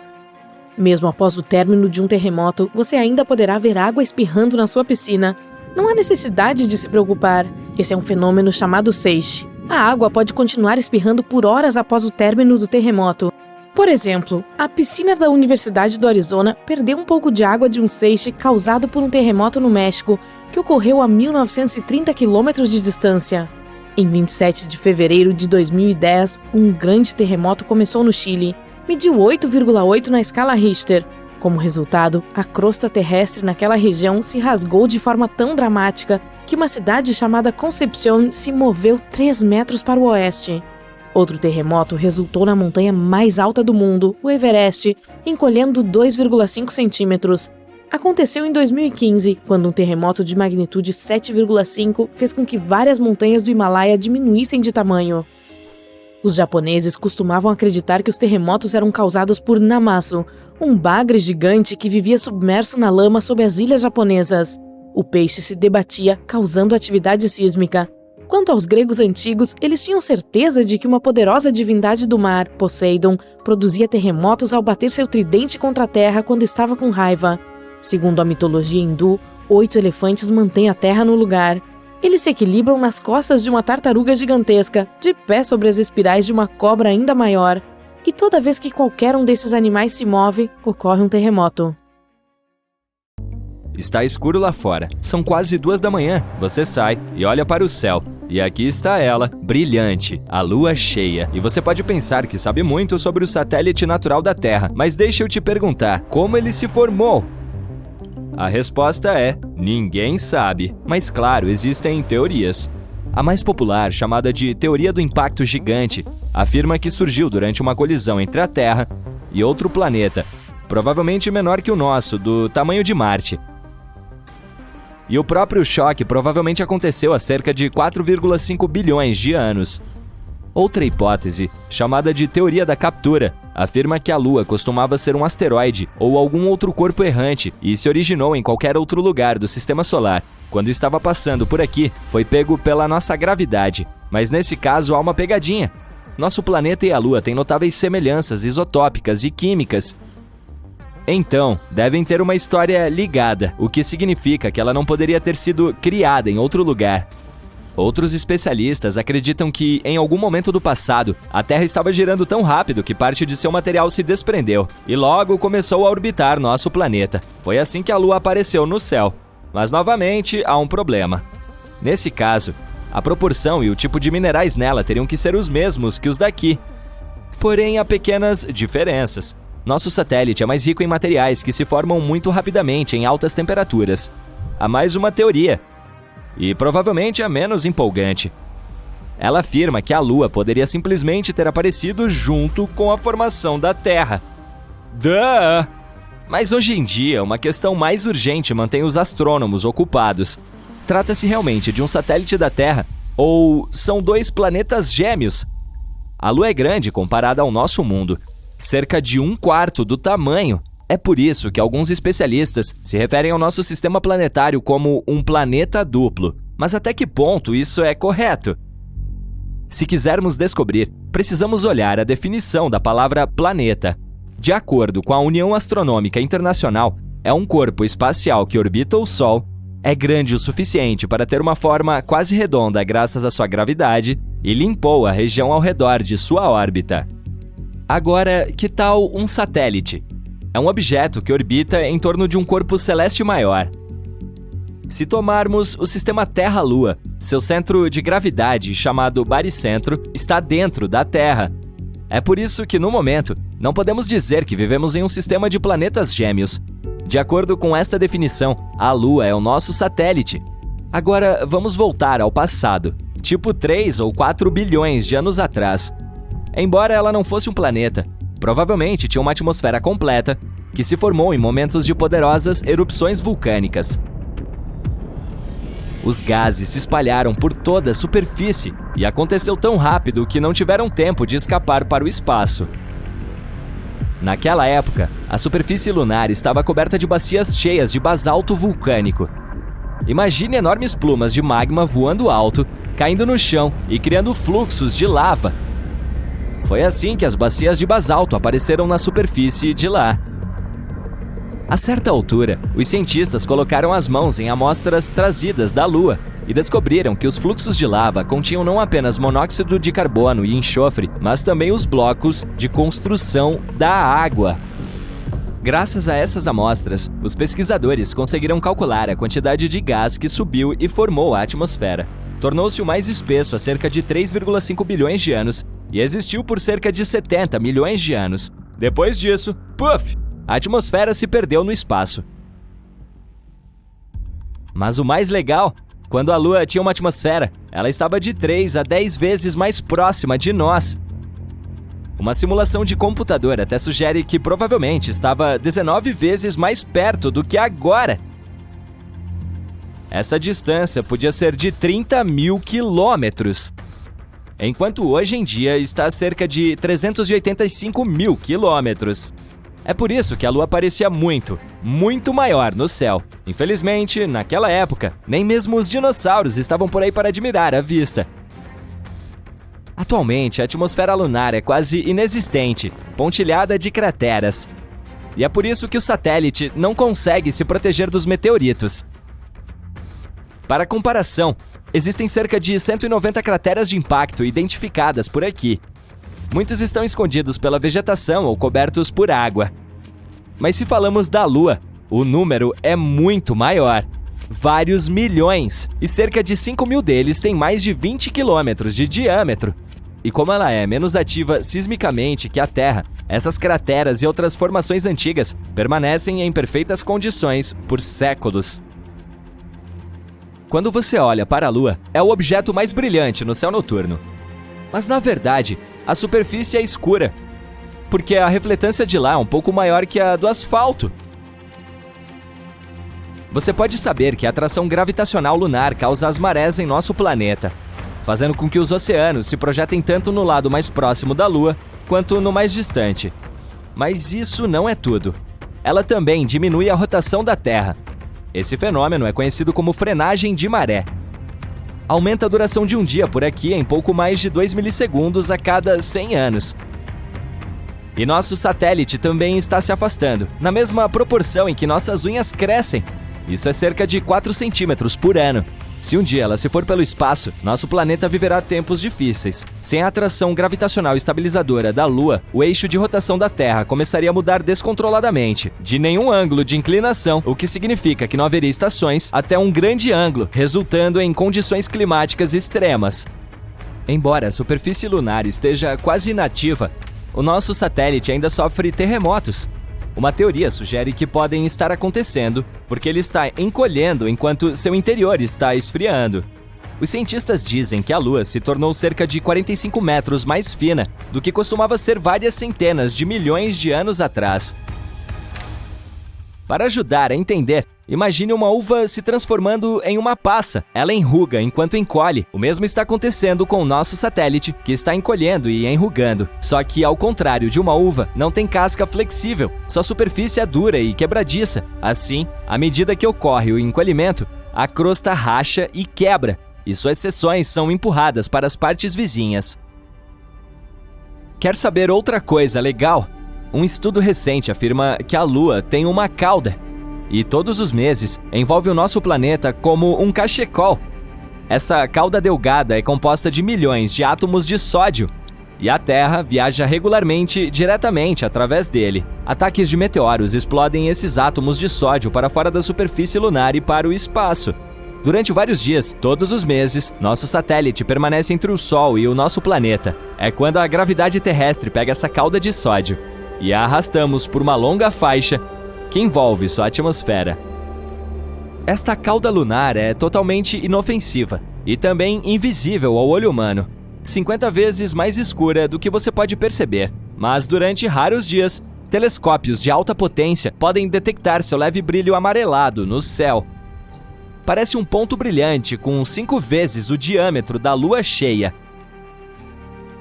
Mesmo após o término de um terremoto, você ainda poderá ver água espirrando na sua piscina. Não há necessidade de se preocupar. Esse é um fenômeno chamado seiche. A água pode continuar espirrando por horas após o término do terremoto. Por exemplo, a piscina da Universidade do Arizona perdeu um pouco de água de um seiche causado por um terremoto no México, que ocorreu a 1930 quilômetros de distância. Em 27 de fevereiro de 2010, um grande terremoto começou no Chile. Mediu 8,8 na escala Richter. Como resultado, a crosta terrestre naquela região se rasgou de forma tão dramática que uma cidade chamada Concepción se moveu 3 metros para o oeste. Outro terremoto resultou na montanha mais alta do mundo, o Everest, encolhendo 2,5 centímetros. Aconteceu em 2015, quando um terremoto de magnitude 7,5 fez com que várias montanhas do Himalaia diminuíssem de tamanho. Os japoneses costumavam acreditar que os terremotos eram causados por Namasu, um bagre gigante que vivia submerso na lama sob as ilhas japonesas. O peixe se debatia, causando atividade sísmica. Quanto aos gregos antigos, eles tinham certeza de que uma poderosa divindade do mar, Poseidon, produzia terremotos ao bater seu tridente contra a terra quando estava com raiva. Segundo a mitologia hindu, 8 elefantes mantêm a terra no lugar. Eles se equilibram nas costas de uma tartaruga gigantesca, de pé sobre as espirais de uma cobra ainda maior. E toda vez que qualquer um desses animais se move, ocorre um terremoto. Está escuro lá fora. São quase 2 da manhã. Você sai e olha para o céu. E aqui está ela, brilhante, a lua cheia. E você pode pensar que sabe muito sobre o satélite natural da Terra. Mas deixa eu te perguntar, como ele se formou? A resposta é: ninguém sabe. Mas claro, existem teorias. A mais popular, chamada de Teoria do Impacto Gigante, afirma que surgiu durante uma colisão entre a Terra e outro planeta, provavelmente menor que o nosso, do tamanho de Marte. E o próprio choque provavelmente aconteceu há cerca de 4,5 bilhões de anos. Outra hipótese, chamada de Teoria da Captura, afirma que a Lua costumava ser um asteroide ou algum outro corpo errante e se originou em qualquer outro lugar do Sistema Solar. Quando estava passando por aqui, foi pego pela nossa gravidade. Mas nesse caso há uma pegadinha. Nosso planeta e a Lua têm notáveis semelhanças isotópicas e químicas. Então, devem ter uma história ligada, o que significa que ela não poderia ter sido criada em outro lugar. Outros especialistas acreditam que, em algum momento do passado, a Terra estava girando tão rápido que parte de seu material se desprendeu e logo começou a orbitar nosso planeta. Foi assim que a Lua apareceu no céu. Mas, novamente, há um problema. Nesse caso, a proporção e o tipo de minerais nela teriam que ser os mesmos que os daqui. Porém, há pequenas diferenças. Nosso satélite é mais rico em materiais que se formam muito rapidamente em altas temperaturas. Há mais uma teoria. E provavelmente a menos empolgante. Ela afirma que a Lua poderia simplesmente ter aparecido junto com a formação da Terra. Duh! Mas hoje em dia, uma questão mais urgente mantém os astrônomos ocupados. Trata-se realmente de um satélite da Terra ou são 2 planetas gêmeos? A Lua é grande comparada ao nosso mundo, cerca de 1/4 do tamanho. É por isso que alguns especialistas se referem ao nosso sistema planetário como um planeta duplo. Mas até que ponto isso é correto? Se quisermos descobrir, precisamos olhar a definição da palavra planeta. De acordo com a União Astronômica Internacional, é um corpo espacial que orbita o Sol, é grande o suficiente para ter uma forma quase redonda graças à sua gravidade e limpou a região ao redor de sua órbita. Agora, que tal um satélite? É um objeto que orbita em torno de um corpo celeste maior. Se tomarmos o sistema Terra-Lua, seu centro de gravidade, chamado baricentro, está dentro da Terra. É por isso que, no momento, não podemos dizer que vivemos em um sistema de planetas gêmeos. De acordo com esta definição, a Lua é o nosso satélite. Agora, vamos voltar ao passado, tipo 3 ou 4 bilhões de anos atrás. Embora ela não fosse um planeta, provavelmente tinha uma atmosfera completa, que se formou em momentos de poderosas erupções vulcânicas. Os gases se espalharam por toda a superfície e aconteceu tão rápido que não tiveram tempo de escapar para o espaço. Naquela época, a superfície lunar estava coberta de bacias cheias de basalto vulcânico. Imagine enormes plumas de magma voando alto, caindo no chão e criando fluxos de lava. Foi assim que as bacias de basalto apareceram na superfície de lá. A certa altura, os cientistas colocaram as mãos em amostras trazidas da Lua e descobriram que os fluxos de lava continham não apenas monóxido de carbono e enxofre, mas também os blocos de construção da água. Graças a essas amostras, os pesquisadores conseguiram calcular a quantidade de gás que subiu e formou a atmosfera. Tornou-se o mais espesso há cerca de 3,5 bilhões de anos e existiu por cerca de 70 milhões de anos. Depois disso, puff! A atmosfera se perdeu no espaço. Mas o mais legal, quando a Lua tinha uma atmosfera, ela estava de 3 a 10 vezes mais próxima de nós. Uma simulação de computador até sugere que provavelmente estava 19 vezes mais perto do que agora. Essa distância podia ser de 30 mil quilômetros, enquanto hoje em dia está a cerca de 385 mil quilômetros. É por isso que a Lua parecia muito, muito maior no céu. Infelizmente, naquela época, nem mesmo os dinossauros estavam por aí para admirar a vista. Atualmente, a atmosfera lunar é quase inexistente, pontilhada de crateras. E é por isso que o satélite não consegue se proteger dos meteoritos. Para comparação, existem cerca de 190 crateras de impacto identificadas por aqui. Muitos estão escondidos pela vegetação ou cobertos por água. Mas se falamos da Lua, o número é muito maior. Vários milhões, e cerca de 5 mil deles têm mais de 20 quilômetros de diâmetro. E como ela é menos ativa sismicamente que a Terra, essas crateras e outras formações antigas permanecem em perfeitas condições por séculos. Quando você olha para a Lua, é o objeto mais brilhante no céu noturno. Mas na verdade, a superfície é escura, porque a refletância de lá é um pouco maior que a do asfalto. Você pode saber que a atração gravitacional lunar causa as marés em nosso planeta, fazendo com que os oceanos se projetem tanto no lado mais próximo da Lua quanto no mais distante. Mas isso não é tudo. Ela também diminui a rotação da Terra. Esse fenômeno é conhecido como frenagem de maré. Aumenta a duração de um dia por aqui em pouco mais de 2 milissegundos a cada 100 anos. E nosso satélite também está se afastando, na mesma proporção em que nossas unhas crescem. Isso é cerca de 4 centímetros por ano. Se um dia ela se for pelo espaço, nosso planeta viverá tempos difíceis. Sem a atração gravitacional estabilizadora da Lua, o eixo de rotação da Terra começaria a mudar descontroladamente, de nenhum ângulo de inclinação, o que significa que não haveria estações, até um grande ângulo, resultando em condições climáticas extremas. Embora a superfície lunar esteja quase inativa, o nosso satélite ainda sofre terremotos. Uma teoria sugere que podem estar acontecendo porque ele está encolhendo enquanto seu interior está esfriando. Os cientistas dizem que a Lua se tornou cerca de 45 metros mais fina do que costumava ser várias centenas de milhões de anos atrás. Para ajudar a entender, imagine uma uva se transformando em uma passa. Ela enruga enquanto encolhe. O mesmo está acontecendo com o nosso satélite, que está encolhendo e enrugando. Só que, ao contrário de uma uva, não tem casca flexível. Sua superfície é dura e quebradiça. Assim, à medida que ocorre o encolhimento, a crosta racha e quebra, e suas seções são empurradas para as partes vizinhas. Quer saber outra coisa legal? Um estudo recente afirma que a Lua tem uma cauda, e todos os meses envolve o nosso planeta como um cachecol. Essa cauda delgada é composta de milhões de átomos de sódio, e a Terra viaja regularmente diretamente através dele. Ataques de meteoros explodem esses átomos de sódio para fora da superfície lunar e para o espaço. Durante vários dias, todos os meses, nosso satélite permanece entre o Sol e o nosso planeta. É quando a gravidade terrestre pega essa cauda de sódio e a arrastamos por uma longa faixa que envolve sua atmosfera. Esta cauda lunar é totalmente inofensiva e também invisível ao olho humano, 50 vezes mais escura do que você pode perceber. Mas durante raros dias, telescópios de alta potência podem detectar seu leve brilho amarelado no céu. parece um ponto brilhante com 5 vezes o diâmetro da Lua cheia.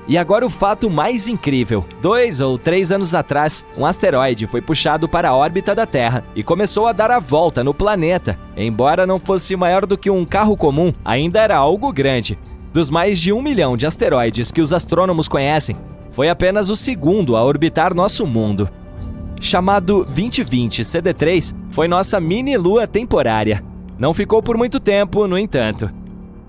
E agora o fato mais incrível. 2 ou 3 anos atrás, um asteroide foi puxado para a órbita da Terra e começou a dar a volta no planeta. Embora não fosse maior do que um carro comum, ainda era algo grande. Dos mais de 1 milhão de asteroides que os astrônomos conhecem, foi apenas o segundo a orbitar nosso mundo. Chamado 2020 CD3, foi nossa mini-lua temporária. Não ficou por muito tempo, no entanto.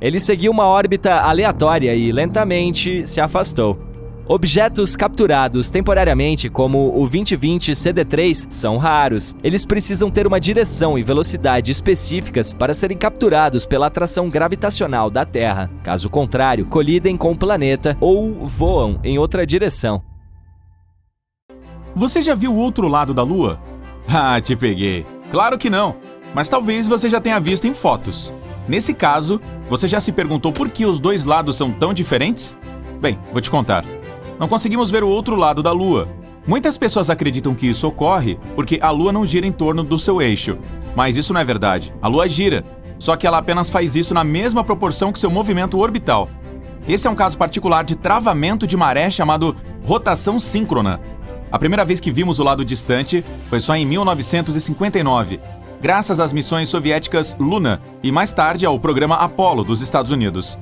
Ele seguiu uma órbita aleatória e lentamente se afastou. Objetos capturados temporariamente, como o 2020 CD3, são raros. Eles precisam ter uma direção e velocidade específicas para serem capturados pela atração gravitacional da Terra. Caso contrário, colidem com o planeta ou voam em outra direção. Você já viu o outro lado da Lua? Ah, te peguei. Claro que não, mas talvez você já tenha visto em fotos. Nesse caso, você já se perguntou por que os dois lados são tão diferentes? Bem, vou te contar. Não conseguimos ver o outro lado da Lua. Muitas pessoas acreditam que isso ocorre porque a Lua não gira em torno do seu eixo. Mas isso não é verdade. A Lua gira, só que ela apenas faz isso na mesma proporção que seu movimento orbital. Esse é um caso particular de travamento de maré chamado rotação síncrona. A primeira vez que vimos o lado distante foi só em 1959. Graças às missões soviéticas Luna e mais tarde ao programa Apollo dos Estados Unidos.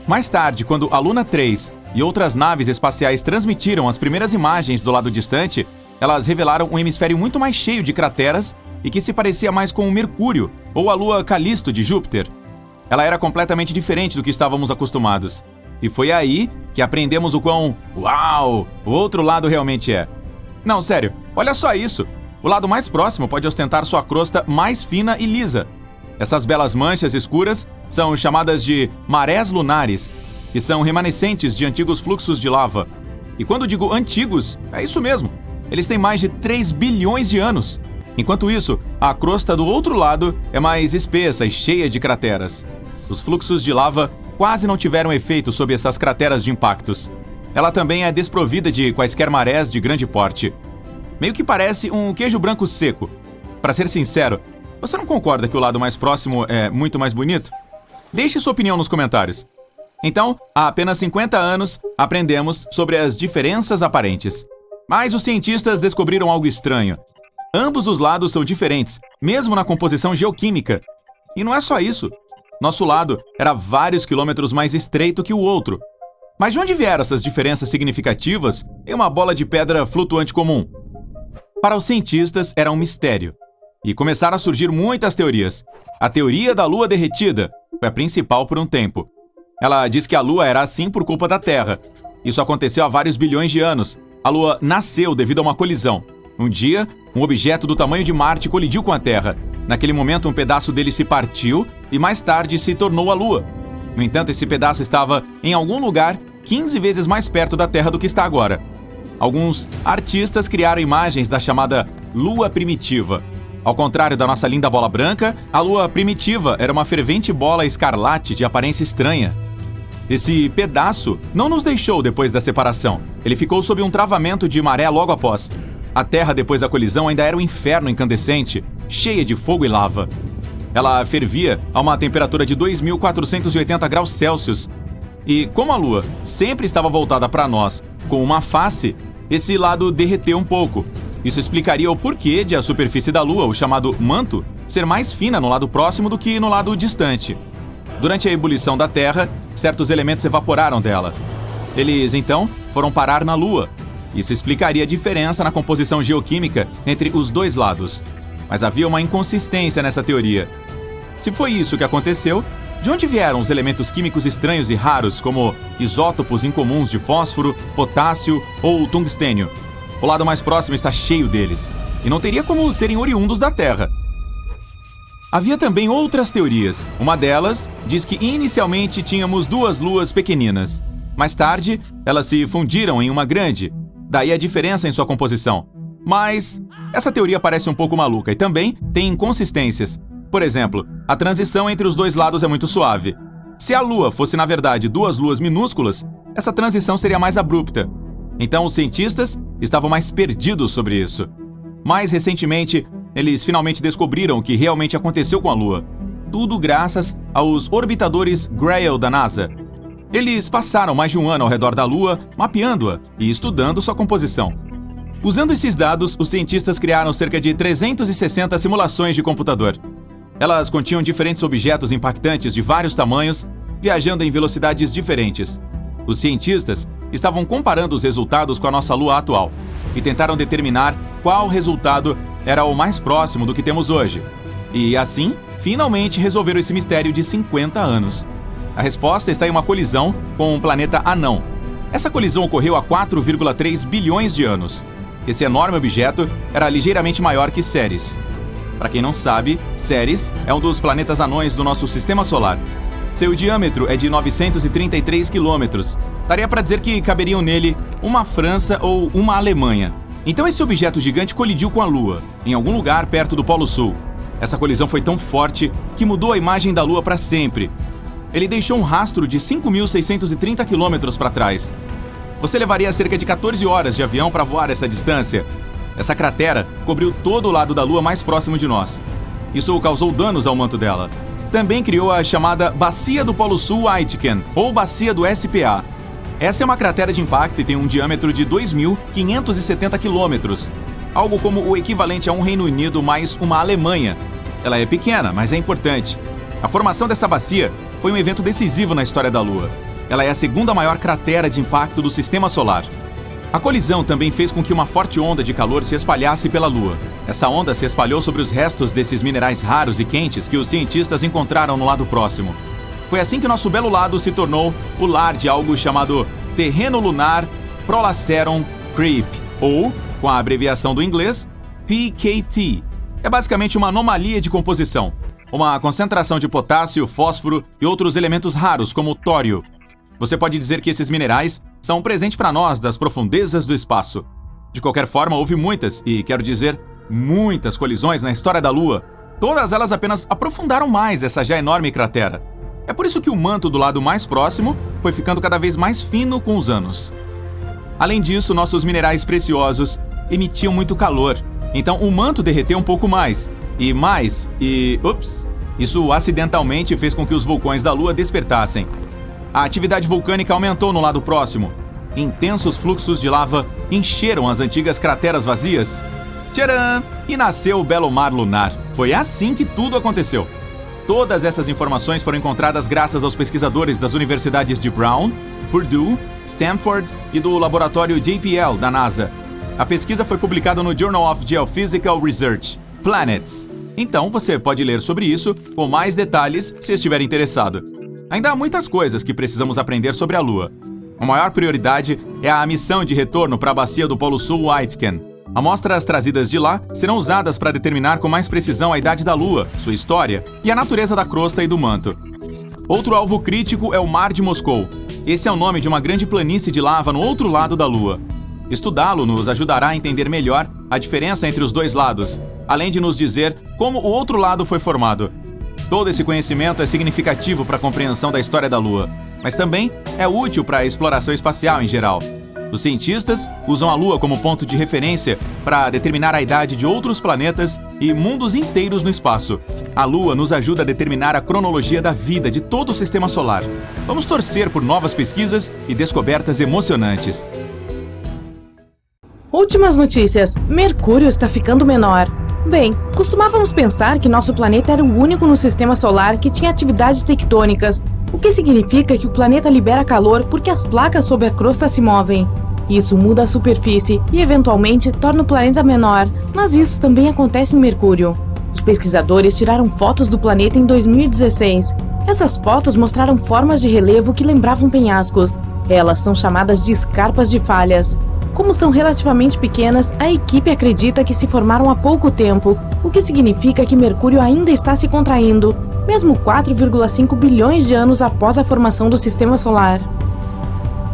Mais tarde, quando a Luna 3 e outras naves espaciais transmitiram as primeiras imagens do lado distante, elas revelaram um hemisfério muito mais cheio de crateras e que se parecia mais com o Mercúrio ou a Lua Calisto de Júpiter. Ela era completamente diferente do que estávamos acostumados. E foi aí que aprendemos o quão uau o outro lado realmente é. Não, sério, olha só isso! O lado mais próximo pode ostentar sua crosta mais fina e lisa. Essas belas manchas escuras são chamadas de marés lunares, que são remanescentes de antigos fluxos de lava. E quando digo antigos, é isso mesmo. Eles têm mais de 3 bilhões de anos. Enquanto isso, a crosta do outro lado é mais espessa e cheia de crateras. Os fluxos de lava quase não tiveram efeito sobre essas crateras de impactos. Ela também é desprovida de quaisquer marés de grande porte. Meio que parece um queijo branco seco. Para ser sincero, você não concorda que o lado mais próximo é muito mais bonito? Deixe sua opinião nos comentários. Então, há apenas 50 anos, aprendemos sobre as diferenças aparentes. Mas os cientistas descobriram algo estranho. Ambos os lados são diferentes, mesmo na composição geoquímica. E não é só isso. Nosso lado era vários quilômetros mais estreito que o outro. Mas de onde vieram essas diferenças significativas em uma bola de pedra flutuante comum? Para os cientistas era um mistério. E começaram a surgir muitas teorias. A teoria da Lua derretida foi a principal por um tempo. Ela diz que a Lua era assim por culpa da Terra. Isso aconteceu há vários bilhões de anos. A Lua nasceu devido a uma colisão. Um dia, um objeto do tamanho de Marte colidiu com a Terra. Naquele momento, um pedaço dele se partiu e mais tarde se tornou a Lua. No entanto, esse pedaço estava em algum lugar 15 vezes mais perto da Terra do que está agora. Alguns artistas criaram imagens da chamada Lua Primitiva. Ao contrário da nossa linda bola branca, a Lua Primitiva era uma fervente bola escarlate de aparência estranha. Esse pedaço não nos deixou depois da separação. Ele ficou sob um travamento de maré logo após. A Terra, depois da colisão, ainda era um inferno incandescente, cheia de fogo e lava. Ela fervia a uma temperatura de 2.480 graus Celsius. E como a Lua sempre estava voltada para nós com uma face, esse lado derreteu um pouco. Isso explicaria o porquê de a superfície da Lua, o chamado manto, ser mais fina no lado próximo do que no lado distante. Durante a ebulição da Terra, certos elementos evaporaram dela. Eles, então, foram parar na Lua. Isso explicaria a diferença na composição geoquímica entre os dois lados. Mas havia uma inconsistência nessa teoria. Se foi isso que aconteceu, de onde vieram os elementos químicos estranhos e raros, como isótopos incomuns de fósforo, potássio ou tungstênio? O lado mais próximo está cheio deles, e não teria como serem oriundos da Terra. Havia também outras teorias. Uma delas diz que inicialmente tínhamos 2 luas pequeninas. Mais tarde, elas se fundiram em uma grande, daí a diferença em sua composição. Mas essa teoria parece um pouco maluca e também tem inconsistências. Por exemplo, a transição entre os dois lados é muito suave. Se a Lua fosse, na verdade, 2 luas minúsculas, essa transição seria mais abrupta. Então, os cientistas estavam mais perdidos sobre isso. Mais recentemente, eles finalmente descobriram o que realmente aconteceu com a Lua. tudo graças aos orbitadores Grail da NASA. Eles passaram mais de um ano ao redor da Lua, mapeando-a e estudando sua composição. Usando esses dados, os cientistas criaram cerca de 360 simulações de computador. Elas continham diferentes objetos impactantes de vários tamanhos, viajando em velocidades diferentes. Os cientistas estavam comparando os resultados com a nossa Lua atual e tentaram determinar qual resultado era o mais próximo do que temos hoje. E assim, finalmente resolveram esse mistério de 50 anos. A resposta está em uma colisão com um planeta anão. Essa colisão ocorreu há 4,3 bilhões de anos. Esse enorme objeto era ligeiramente maior que Ceres. Para quem não sabe, Ceres é um dos planetas anões do nosso sistema solar. Seu diâmetro é de 933 quilômetros. Daria para dizer que caberiam nele uma França ou uma Alemanha. Então esse objeto gigante colidiu com a Lua, em algum lugar perto do Polo Sul. Essa colisão foi tão forte que mudou a imagem da Lua para sempre. Ele deixou um rastro de 5.630 quilômetros para trás. Você levaria cerca de 14 horas de avião para voar essa distância. Essa cratera cobriu todo o lado da Lua mais próximo de nós. Isso causou danos ao manto dela. Também criou a chamada Bacia do Polo Sul Aitken, ou Bacia do SPA. Essa é uma cratera de impacto e tem um diâmetro de 2.570 quilômetros, algo como o equivalente a um Reino Unido mais uma Alemanha. Ela é pequena, mas é importante. A formação dessa bacia foi um evento decisivo na história da Lua. Ela é a segunda maior cratera de impacto do Sistema Solar. A colisão também fez com que uma forte onda de calor se espalhasse pela Lua. Essa onda se espalhou sobre os restos desses minerais raros e quentes que os cientistas encontraram no lado próximo. Foi assim que nosso belo lado se tornou o lar de algo chamado Terreno Lunar Prolaceron Creep, ou, com a abreviação do inglês, PKT. É basicamente uma anomalia de composição, uma concentração de potássio, fósforo e outros elementos raros, como o tório. Você pode dizer que esses minerais são um presente para nós das profundezas do espaço. De qualquer forma, houve muitas, e quero dizer, muitas colisões na história da Lua. Todas elas apenas aprofundaram mais essa já enorme cratera. É por isso que o manto do lado mais próximo foi ficando cada vez mais fino com os anos. Além disso, nossos minerais preciosos emitiam muito calor, então o manto derreteu um pouco mais. Isso acidentalmente fez com que os vulcões da Lua despertassem. A atividade vulcânica aumentou no lado próximo. Intensos fluxos de lava encheram as antigas crateras vazias. Tcharam! E nasceu o belo mar lunar. Foi assim que tudo aconteceu. Todas essas informações foram encontradas graças aos pesquisadores das universidades de Brown, Purdue, Stanford e do laboratório JPL da NASA. A pesquisa foi publicada no Journal of Geophysical Research, Planets. Então você pode ler sobre isso com mais detalhes se estiver interessado. Ainda há muitas coisas que precisamos aprender sobre a Lua. A maior prioridade é a missão de retorno para a bacia do Polo Sul Aitken. Amostras trazidas de lá serão usadas para determinar com mais precisão a idade da Lua, sua história e a natureza da crosta e do manto. Outro alvo crítico é o Mar de Moscou. Esse é o nome de uma grande planície de lava no outro lado da Lua. Estudá-lo nos ajudará a entender melhor a diferença entre os dois lados, além de nos dizer como o outro lado foi formado. Todo esse conhecimento é significativo para a compreensão da história da Lua, mas também é útil para a exploração espacial em geral. Os cientistas usam a Lua como ponto de referência para determinar a idade de outros planetas e mundos inteiros no espaço. A Lua nos ajuda a determinar a cronologia da vida de todo o Sistema Solar. Vamos torcer por novas pesquisas e descobertas emocionantes. Últimas notícias. Mercúrio está ficando menor. Bem, costumávamos pensar que nosso planeta era o único no Sistema Solar que tinha atividades tectônicas, o que significa que o planeta libera calor porque as placas sob a crosta se movem. Isso muda a superfície e, eventualmente, torna o planeta menor, mas isso também acontece em Mercúrio. Os pesquisadores tiraram fotos do planeta em 2016. Essas fotos mostraram formas de relevo que lembravam penhascos. Elas são chamadas de escarpas de falhas. Como são relativamente pequenas, a equipe acredita que se formaram há pouco tempo, o que significa que Mercúrio ainda está se contraindo, mesmo 4,5 bilhões de anos após a formação do Sistema Solar.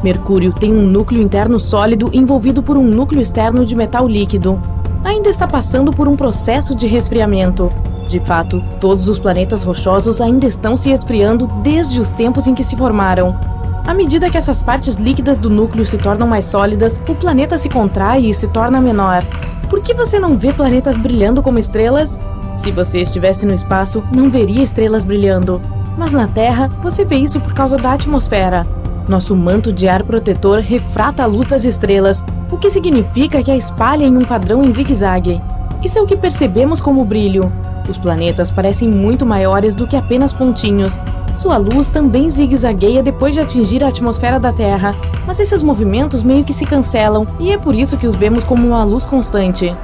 Mercúrio tem um núcleo interno sólido envolvido por um núcleo externo de metal líquido. Ainda está passando por um processo de resfriamento. De fato, todos os planetas rochosos ainda estão se esfriando desde os tempos em que se formaram. À medida que essas partes líquidas do núcleo se tornam mais sólidas, o planeta se contrai e se torna menor. Por que você não vê planetas brilhando como estrelas? Se você estivesse no espaço, não veria estrelas brilhando. Mas na Terra, você vê isso por causa da atmosfera. Nosso manto de ar protetor refrata a luz das estrelas, o que significa que a espalha em um padrão em zigue-zague. Isso é o que percebemos como brilho. Os planetas parecem muito maiores do que apenas pontinhos. Sua luz também zigue-zagueia depois de atingir a atmosfera da Terra, mas esses movimentos meio que se cancelam e é por isso que os vemos como uma luz constante.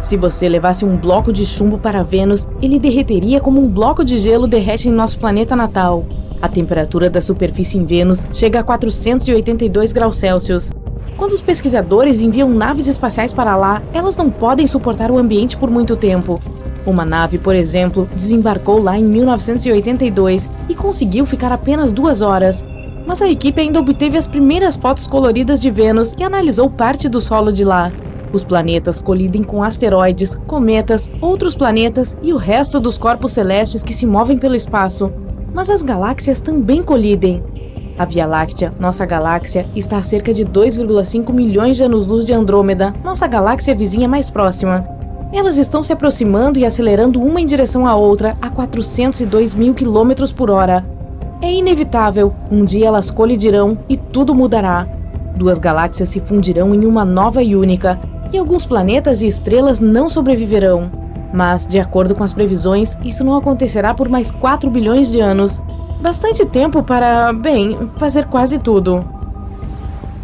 Se você levasse um bloco de chumbo para Vênus, ele derreteria como um bloco de gelo derrete em nosso planeta natal. A temperatura da superfície em Vênus chega a 482 graus Celsius. Quando os pesquisadores enviam naves espaciais para lá, elas não podem suportar o ambiente por muito tempo. Uma nave, por exemplo, desembarcou lá em 1982 e conseguiu ficar apenas 2 horas. Mas a equipe ainda obteve as primeiras fotos coloridas de Vênus e analisou parte do solo de lá. Os planetas colidem com asteroides, cometas, outros planetas e o resto dos corpos celestes que se movem pelo espaço. Mas as galáxias também colidem. A Via Láctea, nossa galáxia, está a cerca de 2,5 milhões de anos-luz de Andrômeda, nossa galáxia vizinha mais próxima. Elas estão se aproximando e acelerando uma em direção à outra a 402 mil km por hora. É inevitável, um dia elas colidirão e tudo mudará. 2 galáxias se fundirão em uma nova e única, e alguns planetas e estrelas não sobreviverão. Mas, de acordo com as previsões, isso não acontecerá por mais 4 bilhões de anos. Bastante tempo para, fazer quase tudo.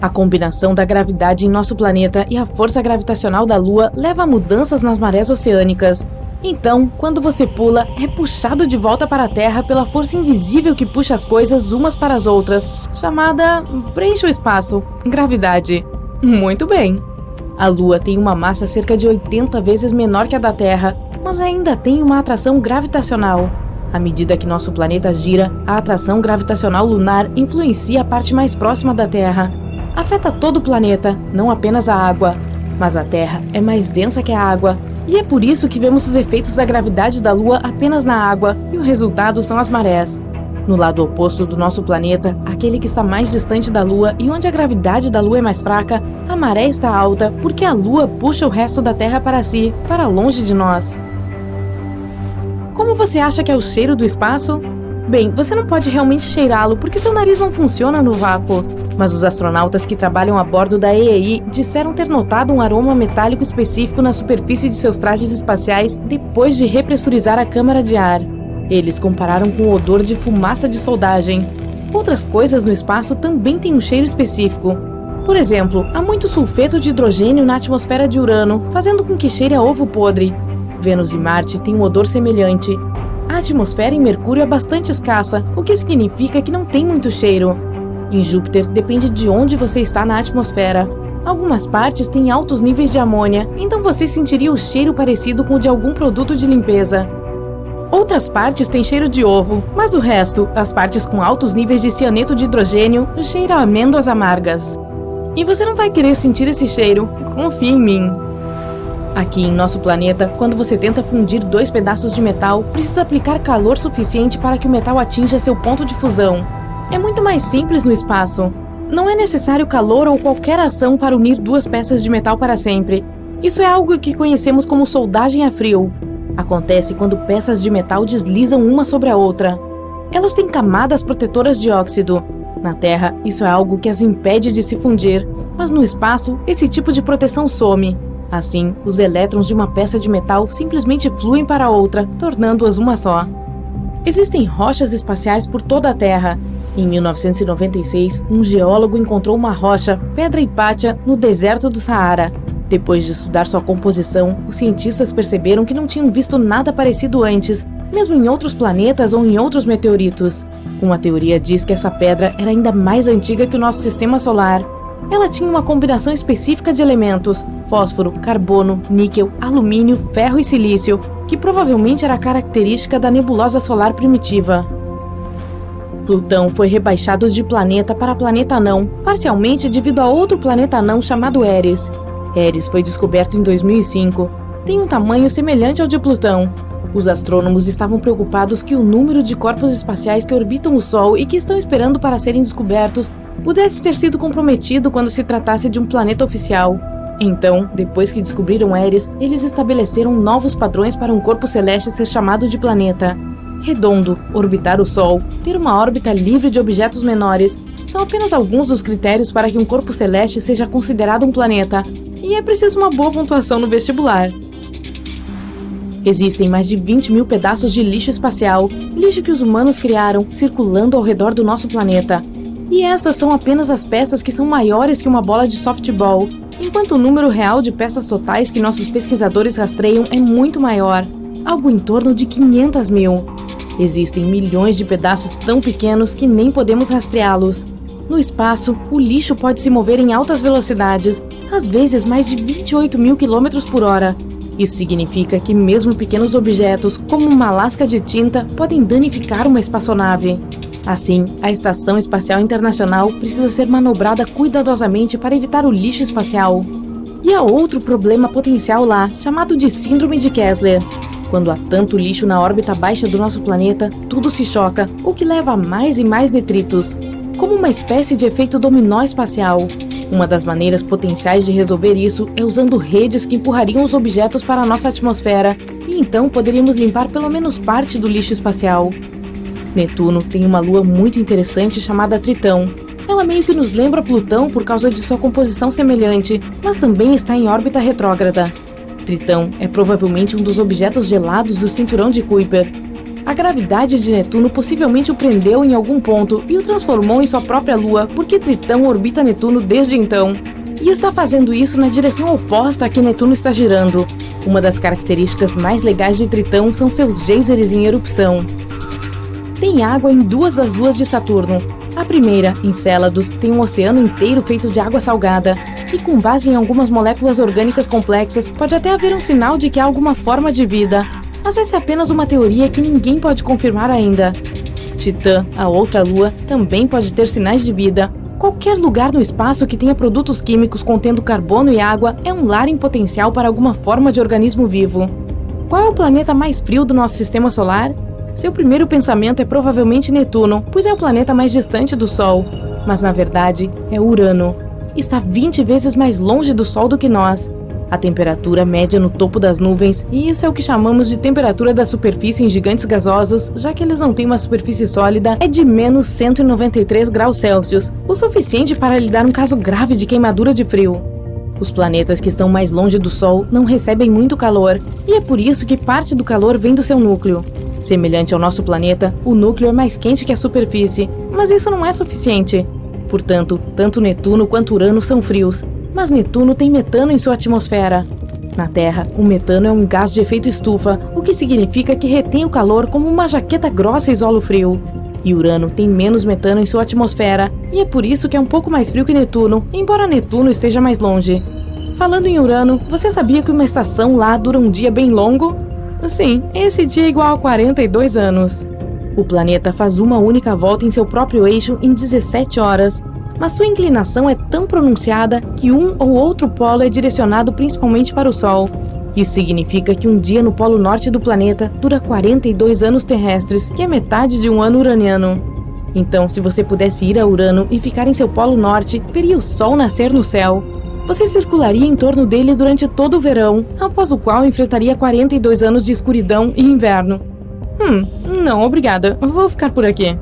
A combinação da gravidade em nosso planeta e a força gravitacional da Lua leva a mudanças nas marés oceânicas. Então, quando você pula, é puxado de volta para a Terra pela força invisível que puxa as coisas umas para as outras, chamada preenche o espaço, gravidade. Muito bem. A Lua tem uma massa cerca de 80 vezes menor que a da Terra, mas ainda tem uma atração gravitacional. À medida que nosso planeta gira, a atração gravitacional lunar influencia a parte mais próxima da Terra. Afeta todo o planeta, não apenas a água. Mas a Terra é mais densa que a água, e é por isso que vemos os efeitos da gravidade da Lua apenas na água, e o resultado são as marés. No lado oposto do nosso planeta, aquele que está mais distante da Lua e onde a gravidade da Lua é mais fraca, a maré está alta porque a Lua puxa o resto da Terra para si, para longe de nós. Como você acha que é o cheiro do espaço? Bem, você não pode realmente cheirá-lo porque seu nariz não funciona no vácuo. Mas os astronautas que trabalham a bordo da EEI disseram ter notado um aroma metálico específico na superfície de seus trajes espaciais depois de repressurizar a câmara de ar. Eles compararam com o odor de fumaça de soldagem. Outras coisas no espaço também têm um cheiro específico. Por exemplo, há muito sulfeto de hidrogênio na atmosfera de Urano, fazendo com que cheire a ovo podre. Vênus e Marte têm um odor semelhante. A atmosfera em Mercúrio é bastante escassa, o que significa que não tem muito cheiro. Em Júpiter, depende de onde você está na atmosfera. Algumas partes têm altos níveis de amônia, então você sentiria o cheiro parecido com o de algum produto de limpeza. Outras partes têm cheiro de ovo, mas o resto, as partes com altos níveis de cianeto de hidrogênio, cheira a amêndoas amargas. E você não vai querer sentir esse cheiro, confie em mim. Aqui em nosso planeta, quando você tenta fundir 2 pedaços de metal, precisa aplicar calor suficiente para que o metal atinja seu ponto de fusão. É muito mais simples no espaço. Não é necessário calor ou qualquer ação para unir 2 peças de metal para sempre. Isso é algo que conhecemos como soldagem a frio. Acontece quando peças de metal deslizam uma sobre a outra. Elas têm camadas protetoras de óxido. Na Terra, isso é algo que as impede de se fundir, mas no espaço, esse tipo de proteção some. Assim, os elétrons de uma peça de metal simplesmente fluem para outra, tornando-as uma só. Existem rochas espaciais por toda a Terra. Em 1996, um geólogo encontrou uma rocha, Pedra Hipátia, no deserto do Saara. Depois de estudar sua composição, os cientistas perceberam que não tinham visto nada parecido antes, mesmo em outros planetas ou em outros meteoritos. Uma teoria diz que essa pedra era ainda mais antiga que o nosso sistema solar. Ela tinha uma combinação específica de elementos, fósforo, carbono, níquel, alumínio, ferro e silício, que provavelmente era característica da nebulosa solar primitiva. Plutão foi rebaixado de planeta para planeta anão, parcialmente devido a outro planeta anão chamado Eris. Eris foi descoberto em 2005. Tem um tamanho semelhante ao de Plutão. Os astrônomos estavam preocupados que o número de corpos espaciais que orbitam o Sol e que estão esperando para serem descobertos pudesse ter sido comprometido quando se tratasse de um planeta oficial. Então, depois que descobriram Eris, eles estabeleceram novos padrões para um corpo celeste ser chamado de planeta. Redondo, orbitar o Sol, ter uma órbita livre de objetos menores, são apenas alguns dos critérios para que um corpo celeste seja considerado um planeta, e é preciso uma boa pontuação no vestibular. Existem mais de 20 mil pedaços de lixo espacial, lixo que os humanos criaram, circulando ao redor do nosso planeta. E essas são apenas as peças que são maiores que uma bola de softball, enquanto o número real de peças totais que nossos pesquisadores rastreiam é muito maior, algo em torno de 500 mil. Existem milhões de pedaços tão pequenos que nem podemos rastreá-los. No espaço, o lixo pode se mover em altas velocidades, às vezes mais de 28 mil quilômetros por hora. Isso significa que mesmo pequenos objetos, como uma lasca de tinta, podem danificar uma espaçonave. Assim, a Estação Espacial Internacional precisa ser manobrada cuidadosamente para evitar o lixo espacial. E há outro problema potencial lá, chamado de Síndrome de Kessler. Quando há tanto lixo na órbita baixa do nosso planeta, tudo se choca, o que leva a mais e mais detritos. Como uma espécie de efeito dominó espacial. Uma das maneiras potenciais de resolver isso é usando redes que empurrariam os objetos para a nossa atmosfera, e então poderíamos limpar pelo menos parte do lixo espacial. Netuno tem uma lua muito interessante chamada Tritão. Ela meio que nos lembra Plutão por causa de sua composição semelhante, mas também está em órbita retrógrada. Tritão é provavelmente um dos objetos gelados do cinturão de Kuiper. A gravidade de Netuno possivelmente o prendeu em algum ponto e o transformou em sua própria lua, porque Tritão orbita Netuno desde então. E está fazendo isso na direção oposta a que Netuno está girando. Uma das características mais legais de Tritão são seus geysers em erupção. Tem água em duas das luas de Saturno. A primeira, Encélados, tem um oceano inteiro feito de água salgada. E com base em algumas moléculas orgânicas complexas, pode até haver um sinal de que há alguma forma de vida. Mas essa é apenas uma teoria que ninguém pode confirmar ainda. Titã, a outra lua, também pode ter sinais de vida. Qualquer lugar no espaço que tenha produtos químicos contendo carbono e água é um lar em potencial para alguma forma de organismo vivo. Qual é o planeta mais frio do nosso sistema solar? Seu primeiro pensamento é provavelmente Netuno, pois é o planeta mais distante do Sol. Mas na verdade, é Urano. Está 20 vezes mais longe do Sol do que nós. A temperatura média no topo das nuvens, e isso é o que chamamos de temperatura da superfície em gigantes gasosos, já que eles não têm uma superfície sólida, é de menos 193 graus Celsius, o suficiente para lhe dar um caso grave de queimadura de frio. Os planetas que estão mais longe do Sol não recebem muito calor, e é por isso que parte do calor vem do seu núcleo. Semelhante ao nosso planeta, o núcleo é mais quente que a superfície, mas isso não é suficiente. Portanto, tanto Netuno quanto Urano são frios, mas Netuno tem metano em sua atmosfera. Na Terra, o metano é um gás de efeito estufa, o que significa que retém o calor como uma jaqueta grossa isola o frio. E Urano tem menos metano em sua atmosfera, e é por isso que é um pouco mais frio que Netuno, embora Netuno esteja mais longe. Falando em Urano, você sabia que uma estação lá dura um dia bem longo? Sim, esse dia é igual a 42 anos. O planeta faz uma única volta em seu próprio eixo em 17 horas, mas sua inclinação é tão pronunciada que um ou outro polo é direcionado principalmente para o Sol. Isso significa que um dia no polo norte do planeta dura 42 anos terrestres, que é metade de um ano uraniano. Então, se você pudesse ir a Urano e ficar em seu polo norte, veria o Sol nascer no céu. Você circularia em torno dele durante todo o verão, após o qual enfrentaria 42 anos de escuridão e inverno. Não, obrigada. Vou ficar por aqui.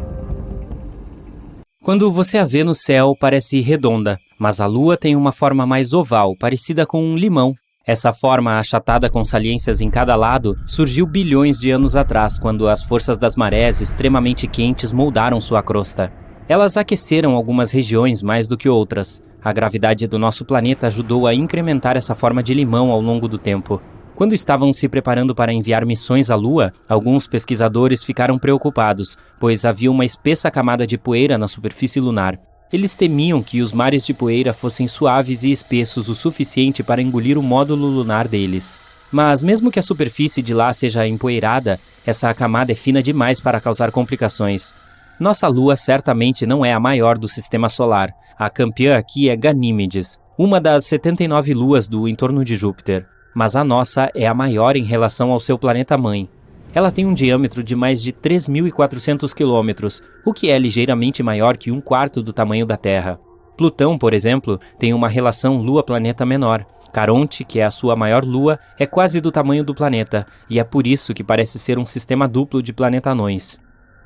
Quando você a vê no céu, parece redonda, mas a Lua tem uma forma mais oval, parecida com um limão. Essa forma achatada com saliências em cada lado surgiu bilhões de anos atrás, quando as forças das marés extremamente quentes moldaram sua crosta. Elas aqueceram algumas regiões mais do que outras. A gravidade do nosso planeta ajudou a incrementar essa forma de limão ao longo do tempo. Quando estavam se preparando para enviar missões à Lua, alguns pesquisadores ficaram preocupados, pois havia uma espessa camada de poeira na superfície lunar. Eles temiam que os mares de poeira fossem suaves e espessos o suficiente para engolir o módulo lunar deles. Mas mesmo que a superfície de lá seja empoeirada, essa camada é fina demais para causar complicações. Nossa Lua certamente não é a maior do sistema solar. A campeã aqui é Ganímedes, uma das 79 luas do entorno de Júpiter. Mas a nossa é a maior em relação ao seu planeta-mãe. Ela tem um diâmetro de mais de 3.400 quilômetros, o que é ligeiramente maior que 1/4 do tamanho da Terra. Plutão, por exemplo, tem uma relação Lua-planeta menor, Caronte, que é a sua maior lua, é quase do tamanho do planeta, e é por isso que parece ser um sistema duplo de planeta-anões.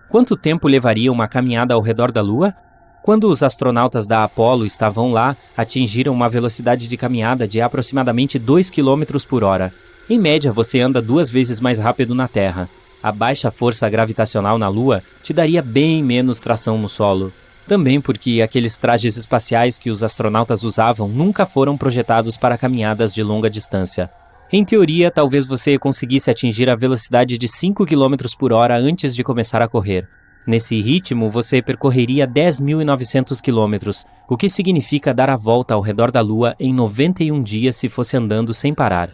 Quanto tempo levaria uma caminhada ao redor da Lua? Quando os astronautas da Apollo estavam lá, atingiram uma velocidade de caminhada de aproximadamente 2 km por hora. Em média, você anda 2 vezes mais rápido na Terra. A baixa força gravitacional na Lua te daria bem menos tração no solo. Também porque aqueles trajes espaciais que os astronautas usavam nunca foram projetados para caminhadas de longa distância. Em teoria, talvez você conseguisse atingir a velocidade de 5 km por hora antes de começar a correr. Nesse ritmo, você percorreria 10.900 km, o que significa dar a volta ao redor da Lua em 91 dias se fosse andando sem parar.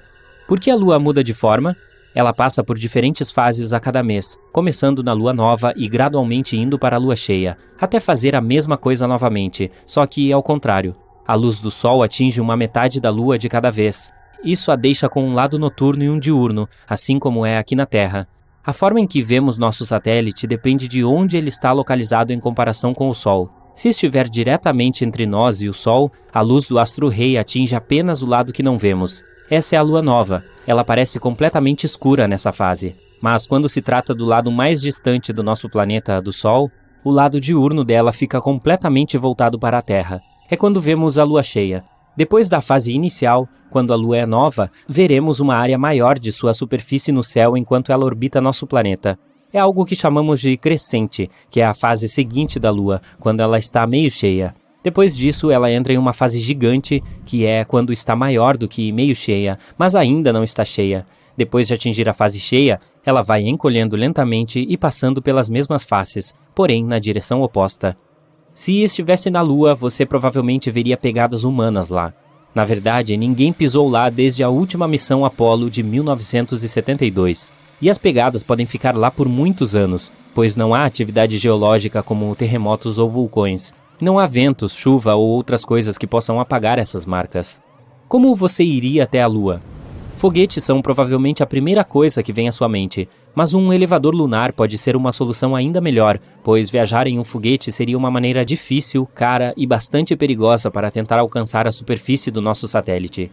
Por que a Lua muda de forma? Ela passa por diferentes fases a cada mês, começando na Lua nova e gradualmente indo para a Lua cheia, até fazer a mesma coisa novamente, só que ao contrário. A luz do Sol atinge uma metade da Lua de cada vez. Isso a deixa com um lado noturno e um diurno, assim como é aqui na Terra. A forma em que vemos nosso satélite depende de onde ele está localizado em comparação com o Sol. Se estiver diretamente entre nós e o Sol, a luz do astro-rei atinge apenas o lado que não vemos. Essa é a Lua nova. Ela parece completamente escura nessa fase. Mas quando se trata do lado mais distante do nosso planeta do Sol, o lado diurno dela fica completamente voltado para a Terra. É quando vemos a Lua cheia. Depois da fase inicial, quando a Lua é nova, veremos uma área maior de sua superfície no céu enquanto ela orbita nosso planeta. É algo que chamamos de crescente, que é a fase seguinte da Lua, quando ela está meio cheia. Depois disso, ela entra em uma fase gigante, que é quando está maior do que meio cheia, mas ainda não está cheia. Depois de atingir a fase cheia, ela vai encolhendo lentamente e passando pelas mesmas faces, porém na direção oposta. Se estivesse na Lua, você provavelmente veria pegadas humanas lá. Na verdade, ninguém pisou lá desde a última missão Apollo de 1972. E as pegadas podem ficar lá por muitos anos, pois não há atividade geológica como terremotos ou vulcões. Não há ventos, chuva ou outras coisas que possam apagar essas marcas. Como você iria até a Lua? Foguetes são provavelmente a primeira coisa que vem à sua mente, mas um elevador lunar pode ser uma solução ainda melhor, pois viajar em um foguete seria uma maneira difícil, cara e bastante perigosa para tentar alcançar a superfície do nosso satélite.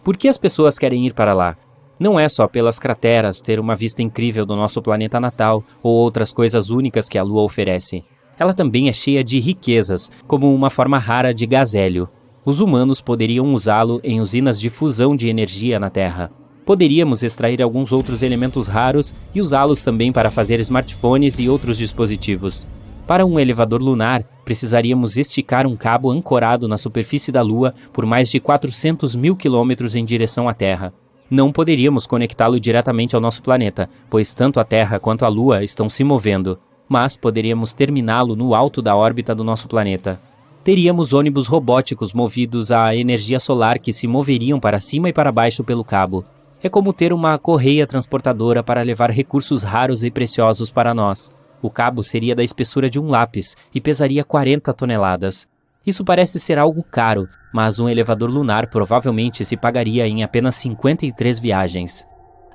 Por que as pessoas querem ir para lá? Não é só pelas crateras, ter uma vista incrível do nosso planeta natal ou outras coisas únicas que a Lua oferece. Ela também é cheia de riquezas, como uma forma rara de gás hélio. Os humanos poderiam usá-lo em usinas de fusão de energia na Terra. Poderíamos extrair alguns outros elementos raros e usá-los também para fazer smartphones e outros dispositivos. Para um elevador lunar, precisaríamos esticar um cabo ancorado na superfície da Lua por mais de 400 mil quilômetros em direção à Terra. Não poderíamos conectá-lo diretamente ao nosso planeta, pois tanto a Terra quanto a Lua estão se movendo, mas poderíamos terminá-lo no alto da órbita do nosso planeta. Teríamos ônibus robóticos movidos à energia solar que se moveriam para cima e para baixo pelo cabo. É como ter uma correia transportadora para levar recursos raros e preciosos para nós. O cabo seria da espessura de um lápis e pesaria 40 toneladas. Isso parece ser algo caro, mas um elevador lunar provavelmente se pagaria em apenas 53 viagens.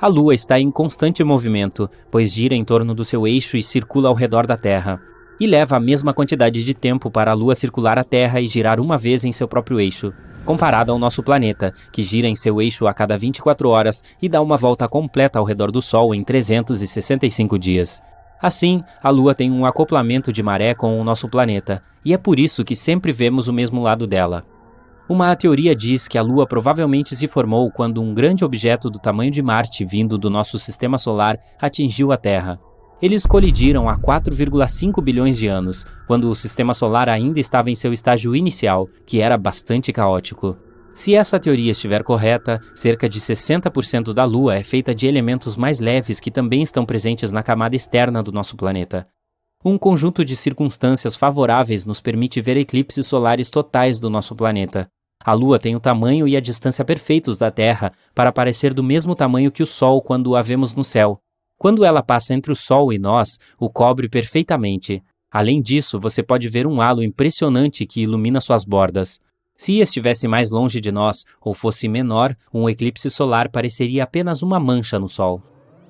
A Lua está em constante movimento, pois gira em torno do seu eixo e circula ao redor da Terra. E leva a mesma quantidade de tempo para a Lua circular a Terra e girar uma vez em seu próprio eixo, comparado ao nosso planeta, que gira em seu eixo a cada 24 horas e dá uma volta completa ao redor do Sol em 365 dias. Assim, a Lua tem um acoplamento de maré com o nosso planeta, e é por isso que sempre vemos o mesmo lado dela. Uma teoria diz que a Lua provavelmente se formou quando um grande objeto do tamanho de Marte vindo do nosso sistema solar atingiu a Terra. Eles colidiram há 4,5 bilhões de anos, quando o sistema solar ainda estava em seu estágio inicial, que era bastante caótico. Se essa teoria estiver correta, cerca de 60% da Lua é feita de elementos mais leves que também estão presentes na camada externa do nosso planeta. Um conjunto de circunstâncias favoráveis nos permite ver eclipses solares totais do nosso planeta. A Lua tem o tamanho e a distância perfeitos da Terra para parecer do mesmo tamanho que o Sol quando a vemos no céu. Quando ela passa entre o Sol e nós, o cobre perfeitamente. Além disso, você pode ver um halo impressionante que ilumina suas bordas. Se estivesse mais longe de nós, ou fosse menor, um eclipse solar pareceria apenas uma mancha no Sol.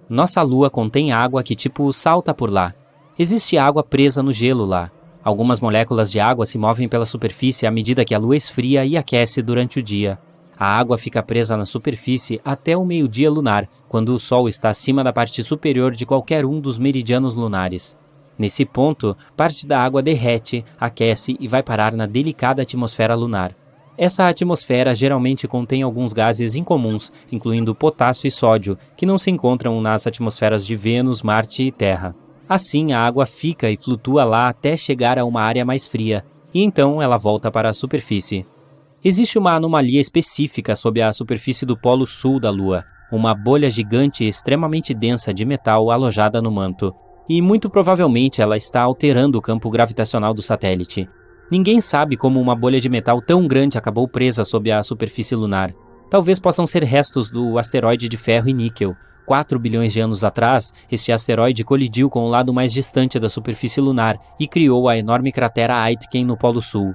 Nossa Lua contém água que salta por lá. Existe água presa no gelo lá. Algumas moléculas de água se movem pela superfície à medida que a Lua esfria e aquece durante o dia. A água fica presa na superfície até o meio-dia lunar, quando o Sol está acima da parte superior de qualquer um dos meridianos lunares. Nesse ponto, parte da água derrete, aquece e vai parar na delicada atmosfera lunar. Essa atmosfera geralmente contém alguns gases incomuns, incluindo potássio e sódio, que não se encontram nas atmosferas de Vênus, Marte e Terra. Assim, a água fica e flutua lá até chegar a uma área mais fria, e então ela volta para a superfície. Existe uma anomalia específica sob a superfície do polo sul da Lua, uma bolha gigante extremamente densa de metal alojada no manto, e muito provavelmente ela está alterando o campo gravitacional do satélite. Ninguém sabe como uma bolha de metal tão grande acabou presa sob a superfície lunar. Talvez possam ser restos do asteroide de ferro e níquel. 4 bilhões de anos atrás, este asteroide colidiu com o lado mais distante da superfície lunar e criou a enorme cratera Aitken no Polo Sul.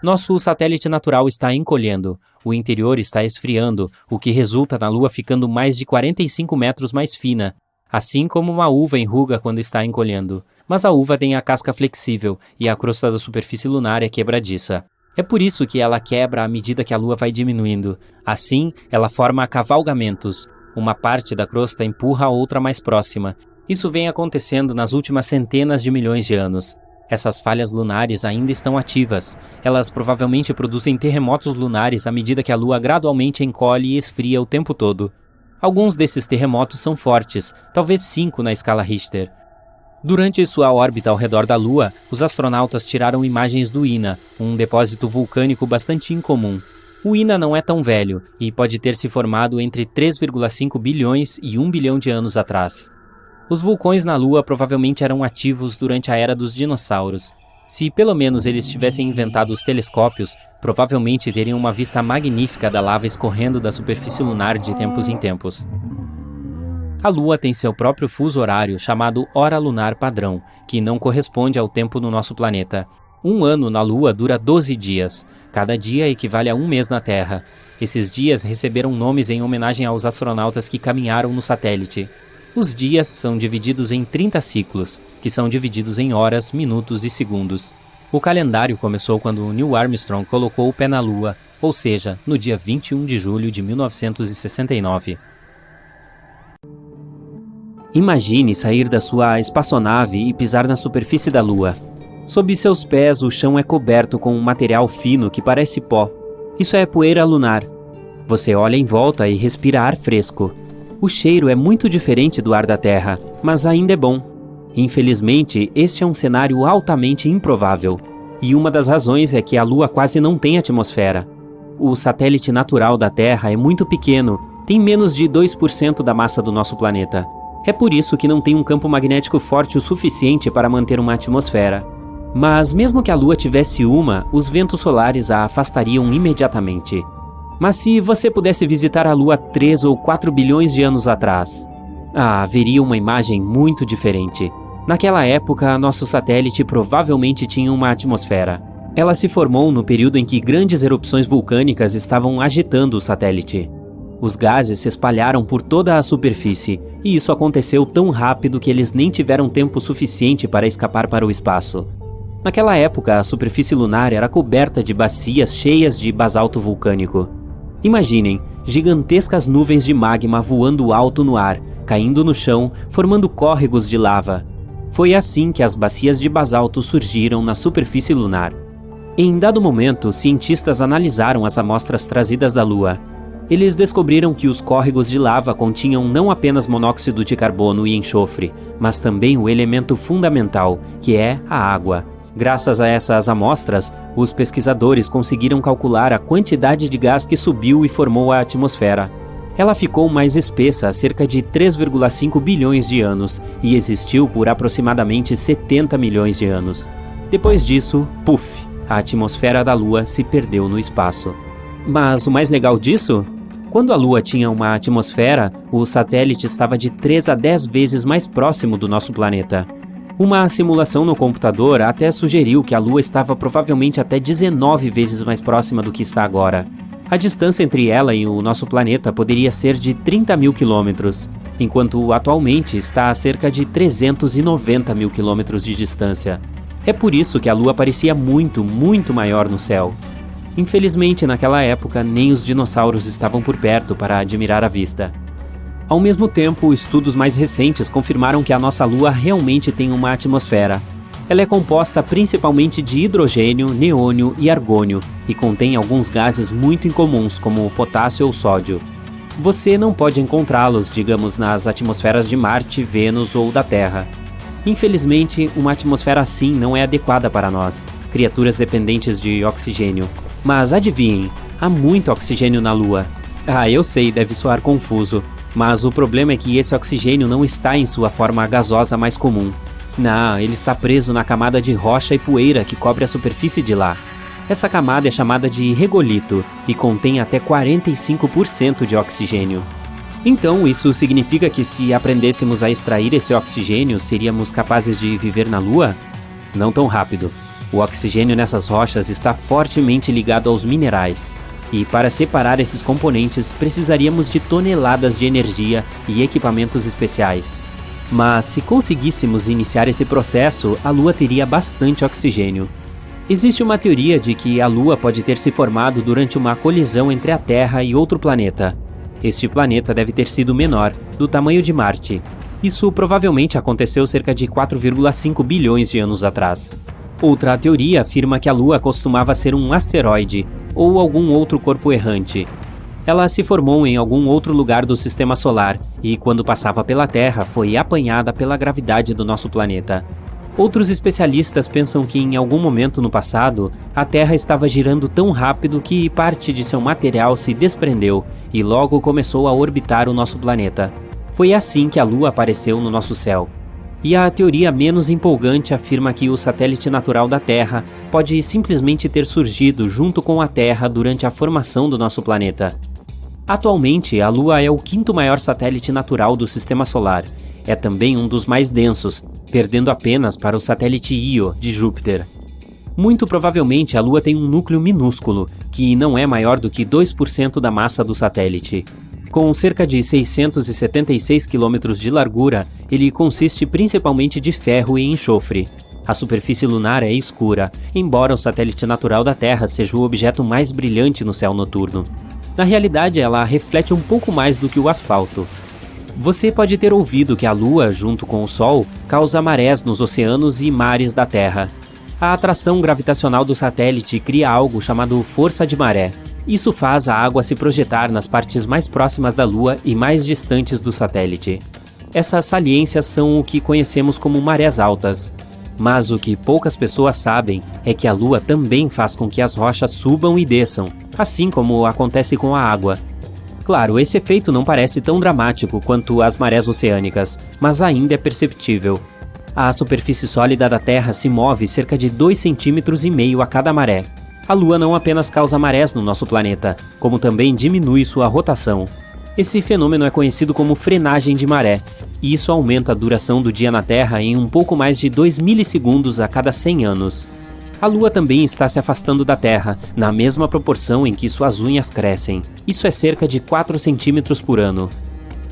Nosso satélite natural está encolhendo, o interior está esfriando, o que resulta na Lua ficando mais de 45 metros mais fina, assim como uma uva enruga quando está encolhendo. Mas a uva tem a casca flexível e a crosta da superfície lunar é quebradiça. É por isso que ela quebra à medida que a Lua vai diminuindo. Assim, ela forma cavalgamentos. Uma parte da crosta empurra a outra mais próxima. Isso vem acontecendo nas últimas centenas de milhões de anos. Essas falhas lunares ainda estão ativas. Elas provavelmente produzem terremotos lunares à medida que a Lua gradualmente encolhe e esfria o tempo todo. Alguns desses terremotos são fortes, talvez 5 na escala Richter. Durante sua órbita ao redor da Lua, os astronautas tiraram imagens do INA, um depósito vulcânico bastante incomum. O INA não é tão velho e pode ter se formado entre 3,5 bilhões e 1 bilhão de anos atrás. Os vulcões na Lua provavelmente eram ativos durante a era dos dinossauros. Se pelo menos eles tivessem inventado os telescópios, provavelmente teriam uma vista magnífica da lava escorrendo da superfície lunar de tempos em tempos. A Lua tem seu próprio fuso horário chamado Hora Lunar Padrão, que não corresponde ao tempo no nosso planeta. Um ano na Lua dura 12 dias. Cada dia equivale a um mês na Terra. Esses dias receberam nomes em homenagem aos astronautas que caminharam no satélite. Os dias são divididos em 30 ciclos, que são divididos em horas, minutos e segundos. O calendário começou quando Neil Armstrong colocou o pé na Lua, ou seja, no dia 21 de julho de 1969. Imagine sair da sua espaçonave e pisar na superfície da Lua. Sob seus pés, o chão é coberto com um material fino que parece pó. Isso é poeira lunar. Você olha em volta e respira ar fresco. O cheiro é muito diferente do ar da Terra, mas ainda é bom. Infelizmente, este é um cenário altamente improvável. E uma das razões é que a Lua quase não tem atmosfera. O satélite natural da Terra é muito pequeno, tem menos de 2% da massa do nosso planeta. É por isso que não tem um campo magnético forte o suficiente para manter uma atmosfera. Mas mesmo que a Lua tivesse uma, os ventos solares a afastariam imediatamente. Mas se você pudesse visitar a Lua 3 ou 4 bilhões de anos atrás, haveria uma imagem muito diferente. Naquela época, nosso satélite provavelmente tinha uma atmosfera. Ela se formou no período em que grandes erupções vulcânicas estavam agitando o satélite. Os gases se espalharam por toda a superfície, e isso aconteceu tão rápido que eles nem tiveram tempo suficiente para escapar para o espaço. Naquela época, a superfície lunar era coberta de bacias cheias de basalto vulcânico. Imaginem, gigantescas nuvens de magma voando alto no ar, caindo no chão, formando córregos de lava. Foi assim que as bacias de basalto surgiram na superfície lunar. Em dado momento, cientistas analisaram as amostras trazidas da Lua. Eles descobriram que os córregos de lava continham não apenas monóxido de carbono e enxofre, mas também o elemento fundamental, que é a água. Graças a essas amostras, os pesquisadores conseguiram calcular a quantidade de gás que subiu e formou a atmosfera. Ela ficou mais espessa há cerca de 3,5 bilhões de anos e existiu por aproximadamente 70 milhões de anos. Depois disso, puf, a atmosfera da Lua se perdeu no espaço. Mas o mais legal disso? Quando a Lua tinha uma atmosfera, o satélite estava de 3 a 10 vezes mais próximo do nosso planeta. Uma simulação no computador até sugeriu que a Lua estava provavelmente até 19 vezes mais próxima do que está agora. A distância entre ela e o nosso planeta poderia ser de 30 mil quilômetros, enquanto atualmente está a cerca de 390 mil quilômetros de distância. É por isso que a Lua parecia muito, muito maior no céu. Infelizmente, naquela época, nem os dinossauros estavam por perto para admirar a vista. Ao mesmo tempo, estudos mais recentes confirmaram que a nossa Lua realmente tem uma atmosfera. Ela é composta principalmente de hidrogênio, neônio e argônio, e contém alguns gases muito incomuns, como o potássio ou sódio. Você não pode encontrá-los, digamos, nas atmosferas de Marte, Vênus ou da Terra. Infelizmente, uma atmosfera assim não é adequada para nós, criaturas dependentes de oxigênio. Mas adivinhem, há muito oxigênio na Lua. Ah, eu sei, deve soar confuso, mas o problema é que esse oxigênio não está em sua forma gasosa mais comum. Não, ele está preso na camada de rocha e poeira que cobre a superfície de lá. Essa camada é chamada de regolito e contém até 45% de oxigênio. Então, isso significa que se aprendêssemos a extrair esse oxigênio, seríamos capazes de viver na Lua? Não tão rápido. O oxigênio nessas rochas está fortemente ligado aos minerais. E para separar esses componentes, precisaríamos de toneladas de energia e equipamentos especiais. Mas se conseguíssemos iniciar esse processo, a Lua teria bastante oxigênio. Existe uma teoria de que a Lua pode ter se formado durante uma colisão entre a Terra e outro planeta. Este planeta deve ter sido menor, do tamanho de Marte. Isso provavelmente aconteceu cerca de 4,5 bilhões de anos atrás. Outra teoria afirma que a Lua costumava ser um asteroide, ou algum outro corpo errante. Ela se formou em algum outro lugar do Sistema Solar e, quando passava pela Terra, foi apanhada pela gravidade do nosso planeta. Outros especialistas pensam que em algum momento no passado, a Terra estava girando tão rápido que parte de seu material se desprendeu e logo começou a orbitar o nosso planeta. Foi assim que a Lua apareceu no nosso céu. E a teoria menos empolgante afirma que o satélite natural da Terra pode simplesmente ter surgido junto com a Terra durante a formação do nosso planeta. Atualmente, a Lua é o quinto maior satélite natural do Sistema Solar. É também um dos mais densos, perdendo apenas para o satélite Io, de Júpiter. Muito provavelmente, a Lua tem um núcleo minúsculo, que não é maior do que 2% da massa do satélite. Com cerca de 676 km de largura, ele consiste principalmente de ferro e enxofre. A superfície lunar é escura, embora o satélite natural da Terra seja o objeto mais brilhante no céu noturno. Na realidade, ela reflete um pouco mais do que o asfalto. Você pode ter ouvido que a Lua, junto com o Sol, causa marés nos oceanos e mares da Terra. A atração gravitacional do satélite cria algo chamado força de maré. Isso faz a água se projetar nas partes mais próximas da Lua e mais distantes do satélite. Essas saliências são o que conhecemos como marés altas. Mas o que poucas pessoas sabem é que a Lua também faz com que as rochas subam e desçam, assim como acontece com a água. Claro, esse efeito não parece tão dramático quanto as marés oceânicas, mas ainda é perceptível. A superfície sólida da Terra se move cerca de 2,5 cm a cada maré. A Lua não apenas causa marés no nosso planeta, como também diminui sua rotação. Esse fenômeno é conhecido como frenagem de maré, e isso aumenta a duração do dia na Terra em um pouco mais de 2 milissegundos a cada 100 anos. A Lua também está se afastando da Terra, na mesma proporção em que suas unhas crescem. Isso é cerca de 4 centímetros por ano.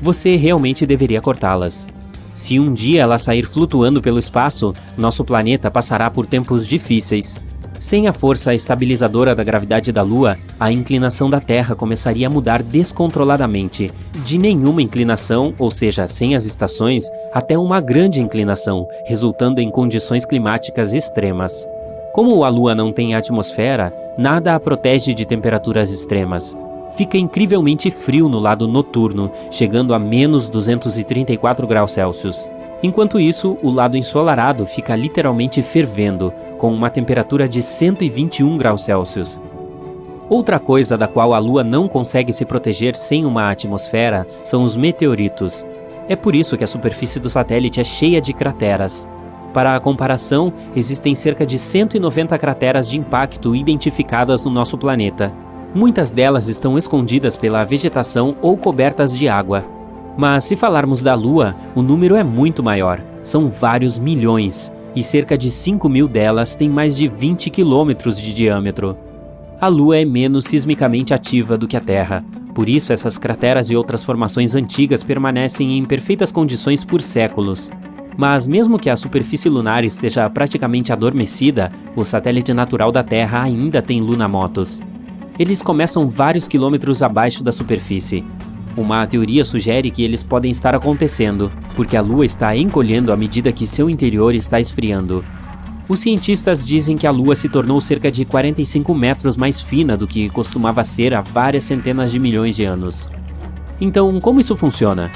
Você realmente deveria cortá-las. Se um dia ela sair flutuando pelo espaço, nosso planeta passará por tempos difíceis. Sem a força estabilizadora da gravidade da Lua, a inclinação da Terra começaria a mudar descontroladamente, de nenhuma inclinação, ou seja, sem as estações, até uma grande inclinação, resultando em condições climáticas extremas. Como a Lua não tem atmosfera, nada a protege de temperaturas extremas. Fica incrivelmente frio no lado noturno, chegando a menos 234 graus Celsius. Enquanto isso, o lado ensolarado fica literalmente fervendo, com uma temperatura de 121 graus Celsius. Outra coisa da qual a Lua não consegue se proteger sem uma atmosfera são os meteoritos. É por isso que a superfície do satélite é cheia de crateras. Para a comparação, existem cerca de 190 crateras de impacto identificadas no nosso planeta. Muitas delas estão escondidas pela vegetação ou cobertas de água. Mas se falarmos da Lua, o número é muito maior, são vários milhões, e cerca de 5.000 delas têm mais de 20 quilômetros de diâmetro. A Lua é menos sismicamente ativa do que a Terra, por isso essas crateras e outras formações antigas permanecem em perfeitas condições por séculos. Mas mesmo que a superfície lunar esteja praticamente adormecida, o satélite natural da Terra ainda tem lunamotos. Eles começam vários quilômetros abaixo da superfície. Uma teoria sugere que eles podem estar acontecendo, porque a Lua está encolhendo à medida que seu interior está esfriando. Os cientistas dizem que a Lua se tornou cerca de 45 metros mais fina do que costumava ser há várias centenas de milhões de anos. Então, como isso funciona?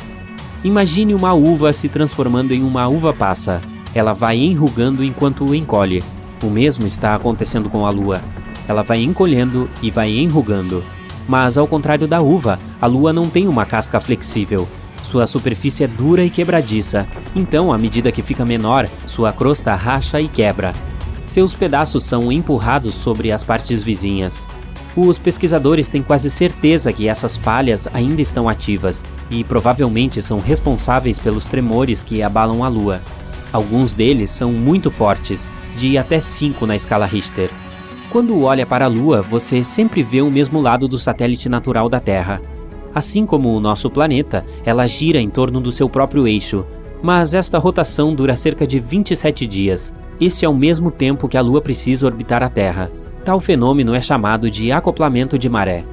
Imagine uma uva se transformando em uma uva passa. Ela vai enrugando enquanto encolhe. O mesmo está acontecendo com a Lua. Ela vai encolhendo e vai enrugando. Mas, ao contrário da uva, a Lua não tem uma casca flexível. Sua superfície é dura e quebradiça, então, à medida que fica menor, sua crosta racha e quebra. Seus pedaços são empurrados sobre as partes vizinhas. Os pesquisadores têm quase certeza que essas falhas ainda estão ativas e provavelmente são responsáveis pelos tremores que abalam a Lua. Alguns deles são muito fortes, de até 5 na escala Richter. Quando olha para a Lua, você sempre vê o mesmo lado do satélite natural da Terra. Assim como o nosso planeta, ela gira em torno do seu próprio eixo, mas esta rotação dura cerca de 27 dias. Esse é o mesmo tempo que a Lua precisa orbitar a Terra. Tal fenômeno é chamado de acoplamento de maré.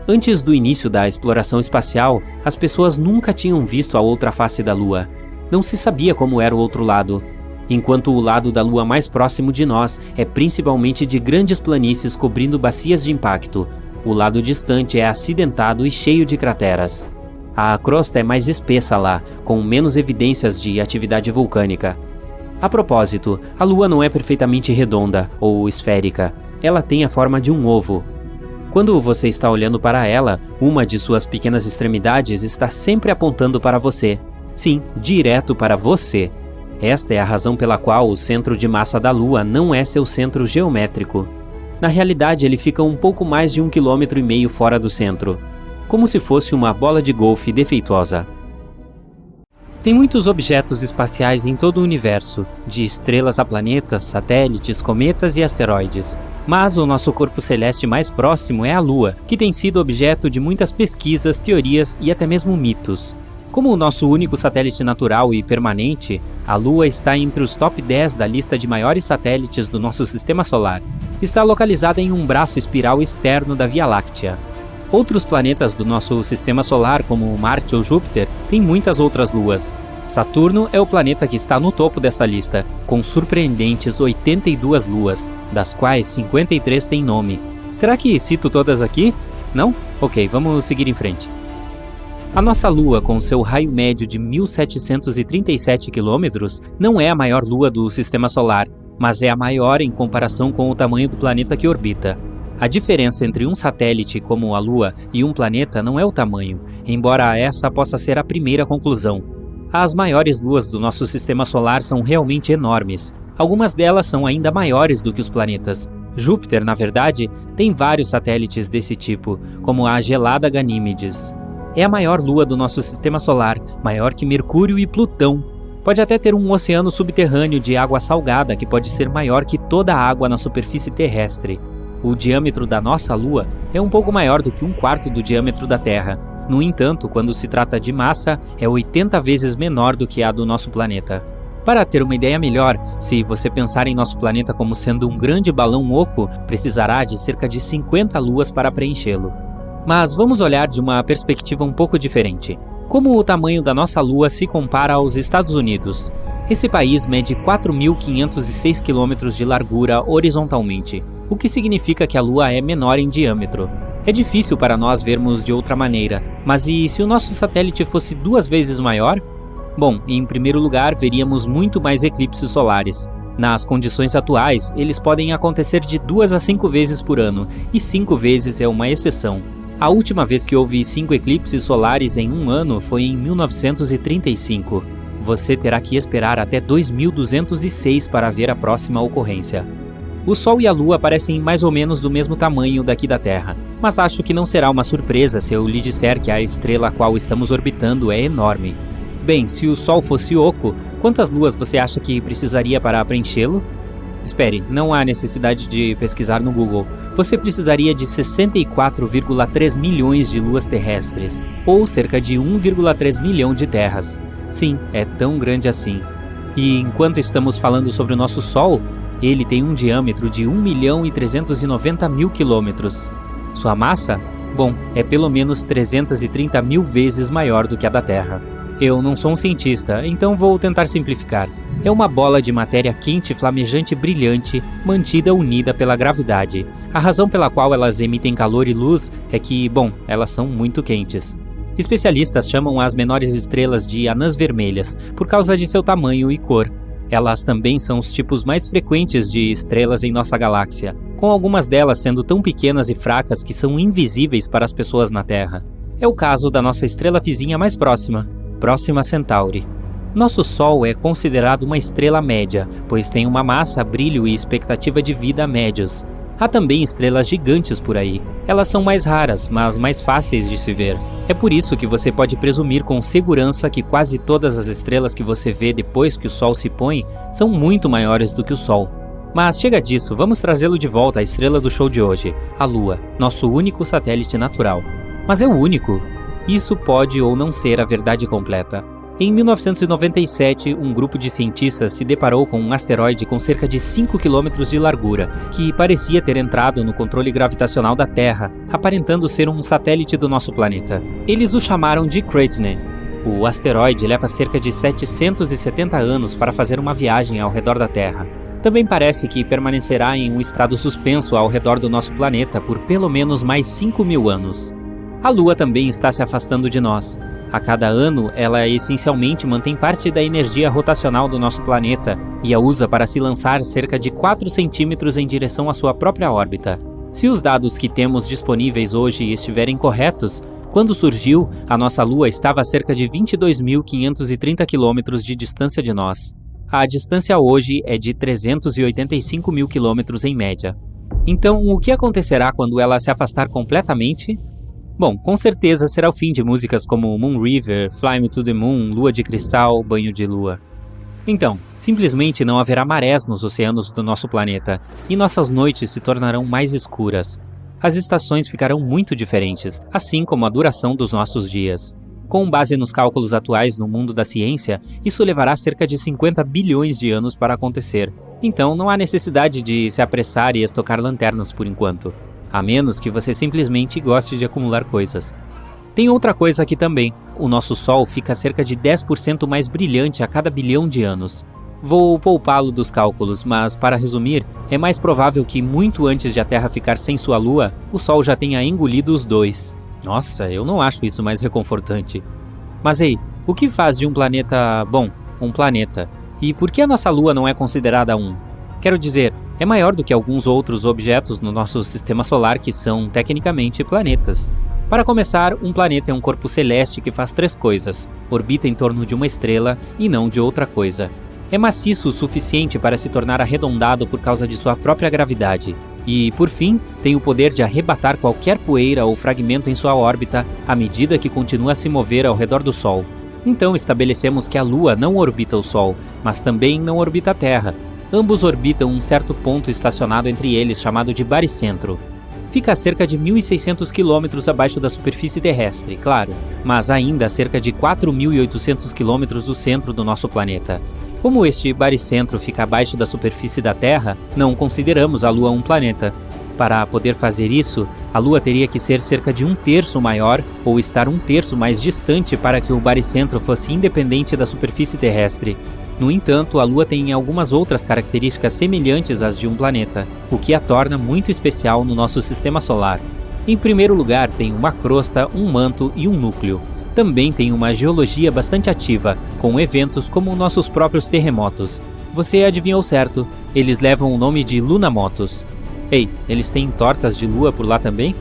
Antes do início da exploração espacial, as pessoas nunca tinham visto a outra face da Lua. Não se sabia como era o outro lado. Enquanto o lado da Lua mais próximo de nós é principalmente de grandes planícies cobrindo bacias de impacto, o lado distante é acidentado e cheio de crateras. A crosta é mais espessa lá, com menos evidências de atividade vulcânica. A propósito, a Lua não é perfeitamente redonda ou esférica. Ela tem a forma de um ovo. Quando você está olhando para ela, uma de suas pequenas extremidades está sempre apontando para você. Sim, direto para você. Esta é a razão pela qual o centro de massa da Lua não é seu centro geométrico. Na realidade, ele fica um pouco mais de 1,5 km fora do centro, como se fosse uma bola de golfe defeituosa. Tem muitos objetos espaciais em todo o universo, de estrelas a planetas, satélites, cometas e asteroides. Mas o nosso corpo celeste mais próximo é a Lua, que tem sido objeto de muitas pesquisas, teorias e até mesmo mitos. Como o nosso único satélite natural e permanente, a Lua está entre os top 10 da lista de maiores satélites do nosso sistema solar. Está localizada em um braço espiral externo da Via Láctea. Outros planetas do nosso sistema solar, como Marte ou Júpiter, têm muitas outras luas. Saturno é o planeta que está no topo dessa lista, com surpreendentes 82 luas, das quais 53 têm nome. Será que cito todas aqui? Não? Ok, vamos seguir em frente. A nossa Lua, com seu raio médio de 1.737 km, não é a maior lua do Sistema Solar, mas é a maior em comparação com o tamanho do planeta que orbita. A diferença entre um satélite como a Lua e um planeta não é o tamanho, embora essa possa ser a primeira conclusão. As maiores luas do nosso Sistema Solar são realmente enormes. Algumas delas são ainda maiores do que os planetas. Júpiter, na verdade, tem vários satélites desse tipo, como a gelada Ganímedes. É a maior lua do nosso sistema solar, maior que Mercúrio e Plutão. Pode até ter um oceano subterrâneo de água salgada que pode ser maior que toda a água na superfície terrestre. O diâmetro da nossa Lua é um pouco maior do que 1/4 do diâmetro da Terra. No entanto, quando se trata de massa, é 80 vezes menor do que a do nosso planeta. Para ter uma ideia melhor, se você pensar em nosso planeta como sendo um grande balão oco, precisará de cerca de 50 luas para preenchê-lo. Mas vamos olhar de uma perspectiva um pouco diferente. Como o tamanho da nossa Lua se compara aos Estados Unidos? Esse país mede 4.506 km de largura horizontalmente, o que significa que a Lua é menor em diâmetro. É difícil para nós vermos de outra maneira, mas e se o nosso satélite fosse 2 vezes maior? Bom, em primeiro lugar, veríamos muito mais eclipses solares. Nas condições atuais, eles podem acontecer de 2 a 5 vezes por ano, e 5 vezes é uma exceção. A última vez que houve 5 eclipses solares em um ano foi em 1935. Você terá que esperar até 2206 para ver a próxima ocorrência. O Sol e a Lua parecem mais ou menos do mesmo tamanho daqui da Terra, mas acho que não será uma surpresa se eu lhe disser que a estrela a qual estamos orbitando é enorme. Bem, se o Sol fosse oco, quantas luas você acha que precisaria para preenchê-lo? Espere, não há necessidade de pesquisar no Google. Você precisaria de 64,3 milhões de luas terrestres, ou cerca de 1,3 milhão de terras. Sim, é tão grande assim. E enquanto estamos falando sobre o nosso Sol, ele tem um diâmetro de 1.390.000 quilômetros. Sua massa? Bom, é pelo menos 330 mil vezes maior do que a da Terra. Eu não sou um cientista, então vou tentar simplificar. É uma bola de matéria quente, flamejante e brilhante, mantida unida pela gravidade. A razão pela qual elas emitem calor e luz é que, bom, elas são muito quentes. Especialistas chamam as menores estrelas de anãs vermelhas, por causa de seu tamanho e cor. Elas também são os tipos mais frequentes de estrelas em nossa galáxia, com algumas delas sendo tão pequenas e fracas que são invisíveis para as pessoas na Terra. É o caso da nossa estrela vizinha mais próxima, Próxima Centauri. Nosso Sol é considerado uma estrela média, pois tem uma massa, brilho e expectativa de vida médios. Há também estrelas gigantes por aí. Elas são mais raras, mas mais fáceis de se ver. É por isso que você pode presumir com segurança que quase todas as estrelas que você vê depois que o Sol se põe são muito maiores do que o Sol. Mas chega disso, vamos trazê-lo de volta à estrela do show de hoje, a Lua, nosso único satélite natural. Mas é o único? Isso pode ou não ser a verdade completa. Em 1997, um grupo de cientistas se deparou com um asteroide com cerca de 5 km de largura, que parecia ter entrado no controle gravitacional da Terra, aparentando ser um satélite do nosso planeta. Eles o chamaram de Creighton. O asteroide leva cerca de 770 anos para fazer uma viagem ao redor da Terra. Também parece que permanecerá em um estado suspenso ao redor do nosso planeta por pelo menos mais 5.000 anos. A Lua também está se afastando de nós. A cada ano, ela essencialmente mantém parte da energia rotacional do nosso planeta e a usa para se lançar cerca de 4 centímetros em direção à sua própria órbita. Se os dados que temos disponíveis hoje estiverem corretos, quando surgiu, a nossa Lua estava a cerca de 22.530 quilômetros de distância de nós. A distância hoje é de 385 mil quilômetros em média. Então, o que acontecerá quando ela se afastar completamente? Bom, com certeza será o fim de músicas como Moon River, Fly Me to the Moon, Lua de Cristal, Banho de Lua. Então, simplesmente não haverá marés nos oceanos do nosso planeta, e nossas noites se tornarão mais escuras. As estações ficarão muito diferentes, assim como a duração dos nossos dias. Com base nos cálculos atuais no mundo da ciência, isso levará cerca de 50 bilhões de anos para acontecer. Então não há necessidade de se apressar e estocar lanternas por enquanto. A menos que você simplesmente goste de acumular coisas. Tem outra coisa aqui também. O nosso Sol fica cerca de 10% mais brilhante a cada bilhão de anos. Vou poupá-lo dos cálculos, mas para resumir, é mais provável que muito antes de a Terra ficar sem sua Lua, o Sol já tenha engolido os dois. Nossa, eu não acho isso mais reconfortante. Mas ei, o que faz de um planeta, bom, um planeta? E por que a nossa Lua não é considerada um? Quero dizer, é maior do que alguns outros objetos no nosso sistema solar que são, tecnicamente, planetas. Para começar, um planeta é um corpo celeste que faz 3 coisas: orbita em torno de uma estrela e não de outra coisa. É maciço o suficiente para se tornar arredondado por causa de sua própria gravidade. E, por fim, tem o poder de arrebatar qualquer poeira ou fragmento em sua órbita à medida que continua a se mover ao redor do Sol. Então estabelecemos que a Lua não orbita o Sol, mas também não orbita a Terra. Ambos orbitam um certo ponto estacionado entre eles chamado de baricentro. Fica a cerca de 1.600 km abaixo da superfície terrestre, claro, mas ainda a cerca de 4.800 km do centro do nosso planeta. Como este baricentro fica abaixo da superfície da Terra, não consideramos a Lua um planeta. Para poder fazer isso, a Lua teria que ser cerca de 1/3 maior ou estar 1/3 mais distante para que o baricentro fosse independente da superfície terrestre. No entanto, a Lua tem algumas outras características semelhantes às de um planeta, o que a torna muito especial no nosso sistema solar. Em primeiro lugar, tem uma crosta, um manto e um núcleo. Também tem uma geologia bastante ativa, com eventos como nossos próprios terremotos. Você adivinhou certo, eles levam o nome de lunamotos. Ei, eles têm tortas de lua por lá também?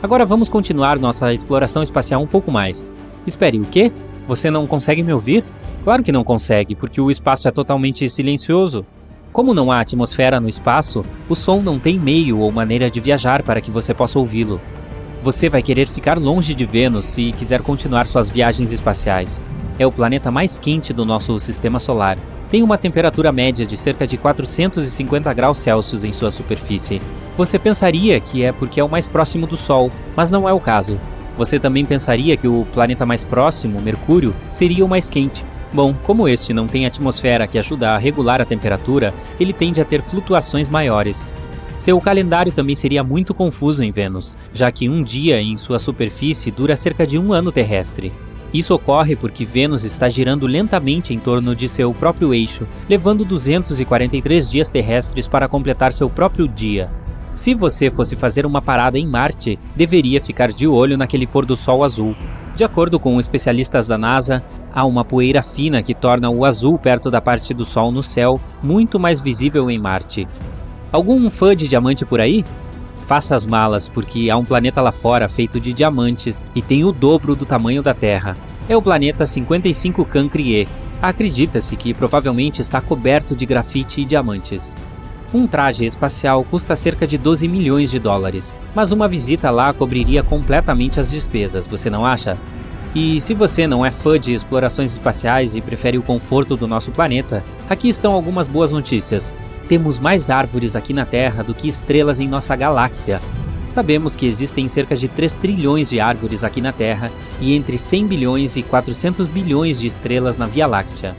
Agora vamos continuar nossa exploração espacial um pouco mais. Espere, o quê? Você não consegue me ouvir? Claro que não consegue, porque o espaço é totalmente silencioso. Como não há atmosfera no espaço, o som não tem meio ou maneira de viajar para que você possa ouvi-lo. Você vai querer ficar longe de Vênus se quiser continuar suas viagens espaciais. É o planeta mais quente do nosso sistema solar. Tem uma temperatura média de cerca de 450 graus Celsius em sua superfície. Você pensaria que é porque é o mais próximo do Sol, mas não é o caso. Você também pensaria que o planeta mais próximo, Mercúrio, seria o mais quente. Bom, como este não tem atmosfera que ajuda a regular a temperatura, ele tende a ter flutuações maiores. Seu calendário também seria muito confuso em Vênus, já que um dia em sua superfície dura cerca de um ano terrestre. Isso ocorre porque Vênus está girando lentamente em torno de seu próprio eixo, levando 243 dias terrestres para completar seu próprio dia. Se você fosse fazer uma parada em Marte, deveria ficar de olho naquele pôr do sol azul. De acordo com especialistas da NASA, há uma poeira fina que torna o azul perto da parte do Sol no céu muito mais visível em Marte. Algum fã de diamante por aí? Faça as malas, porque há um planeta lá fora feito de diamantes e tem o dobro do tamanho da Terra. É o planeta 55 Cancrie. Acredita-se que provavelmente está coberto de grafite e diamantes. Um traje espacial custa cerca de 12 milhões de dólares, mas uma visita lá cobriria completamente as despesas, você não acha? E se você não é fã de explorações espaciais e prefere o conforto do nosso planeta, aqui estão algumas boas notícias. Temos mais árvores aqui na Terra do que estrelas em nossa galáxia. Sabemos que existem cerca de 3 trilhões de árvores aqui na Terra e entre 100 bilhões e 400 bilhões de estrelas na Via Láctea.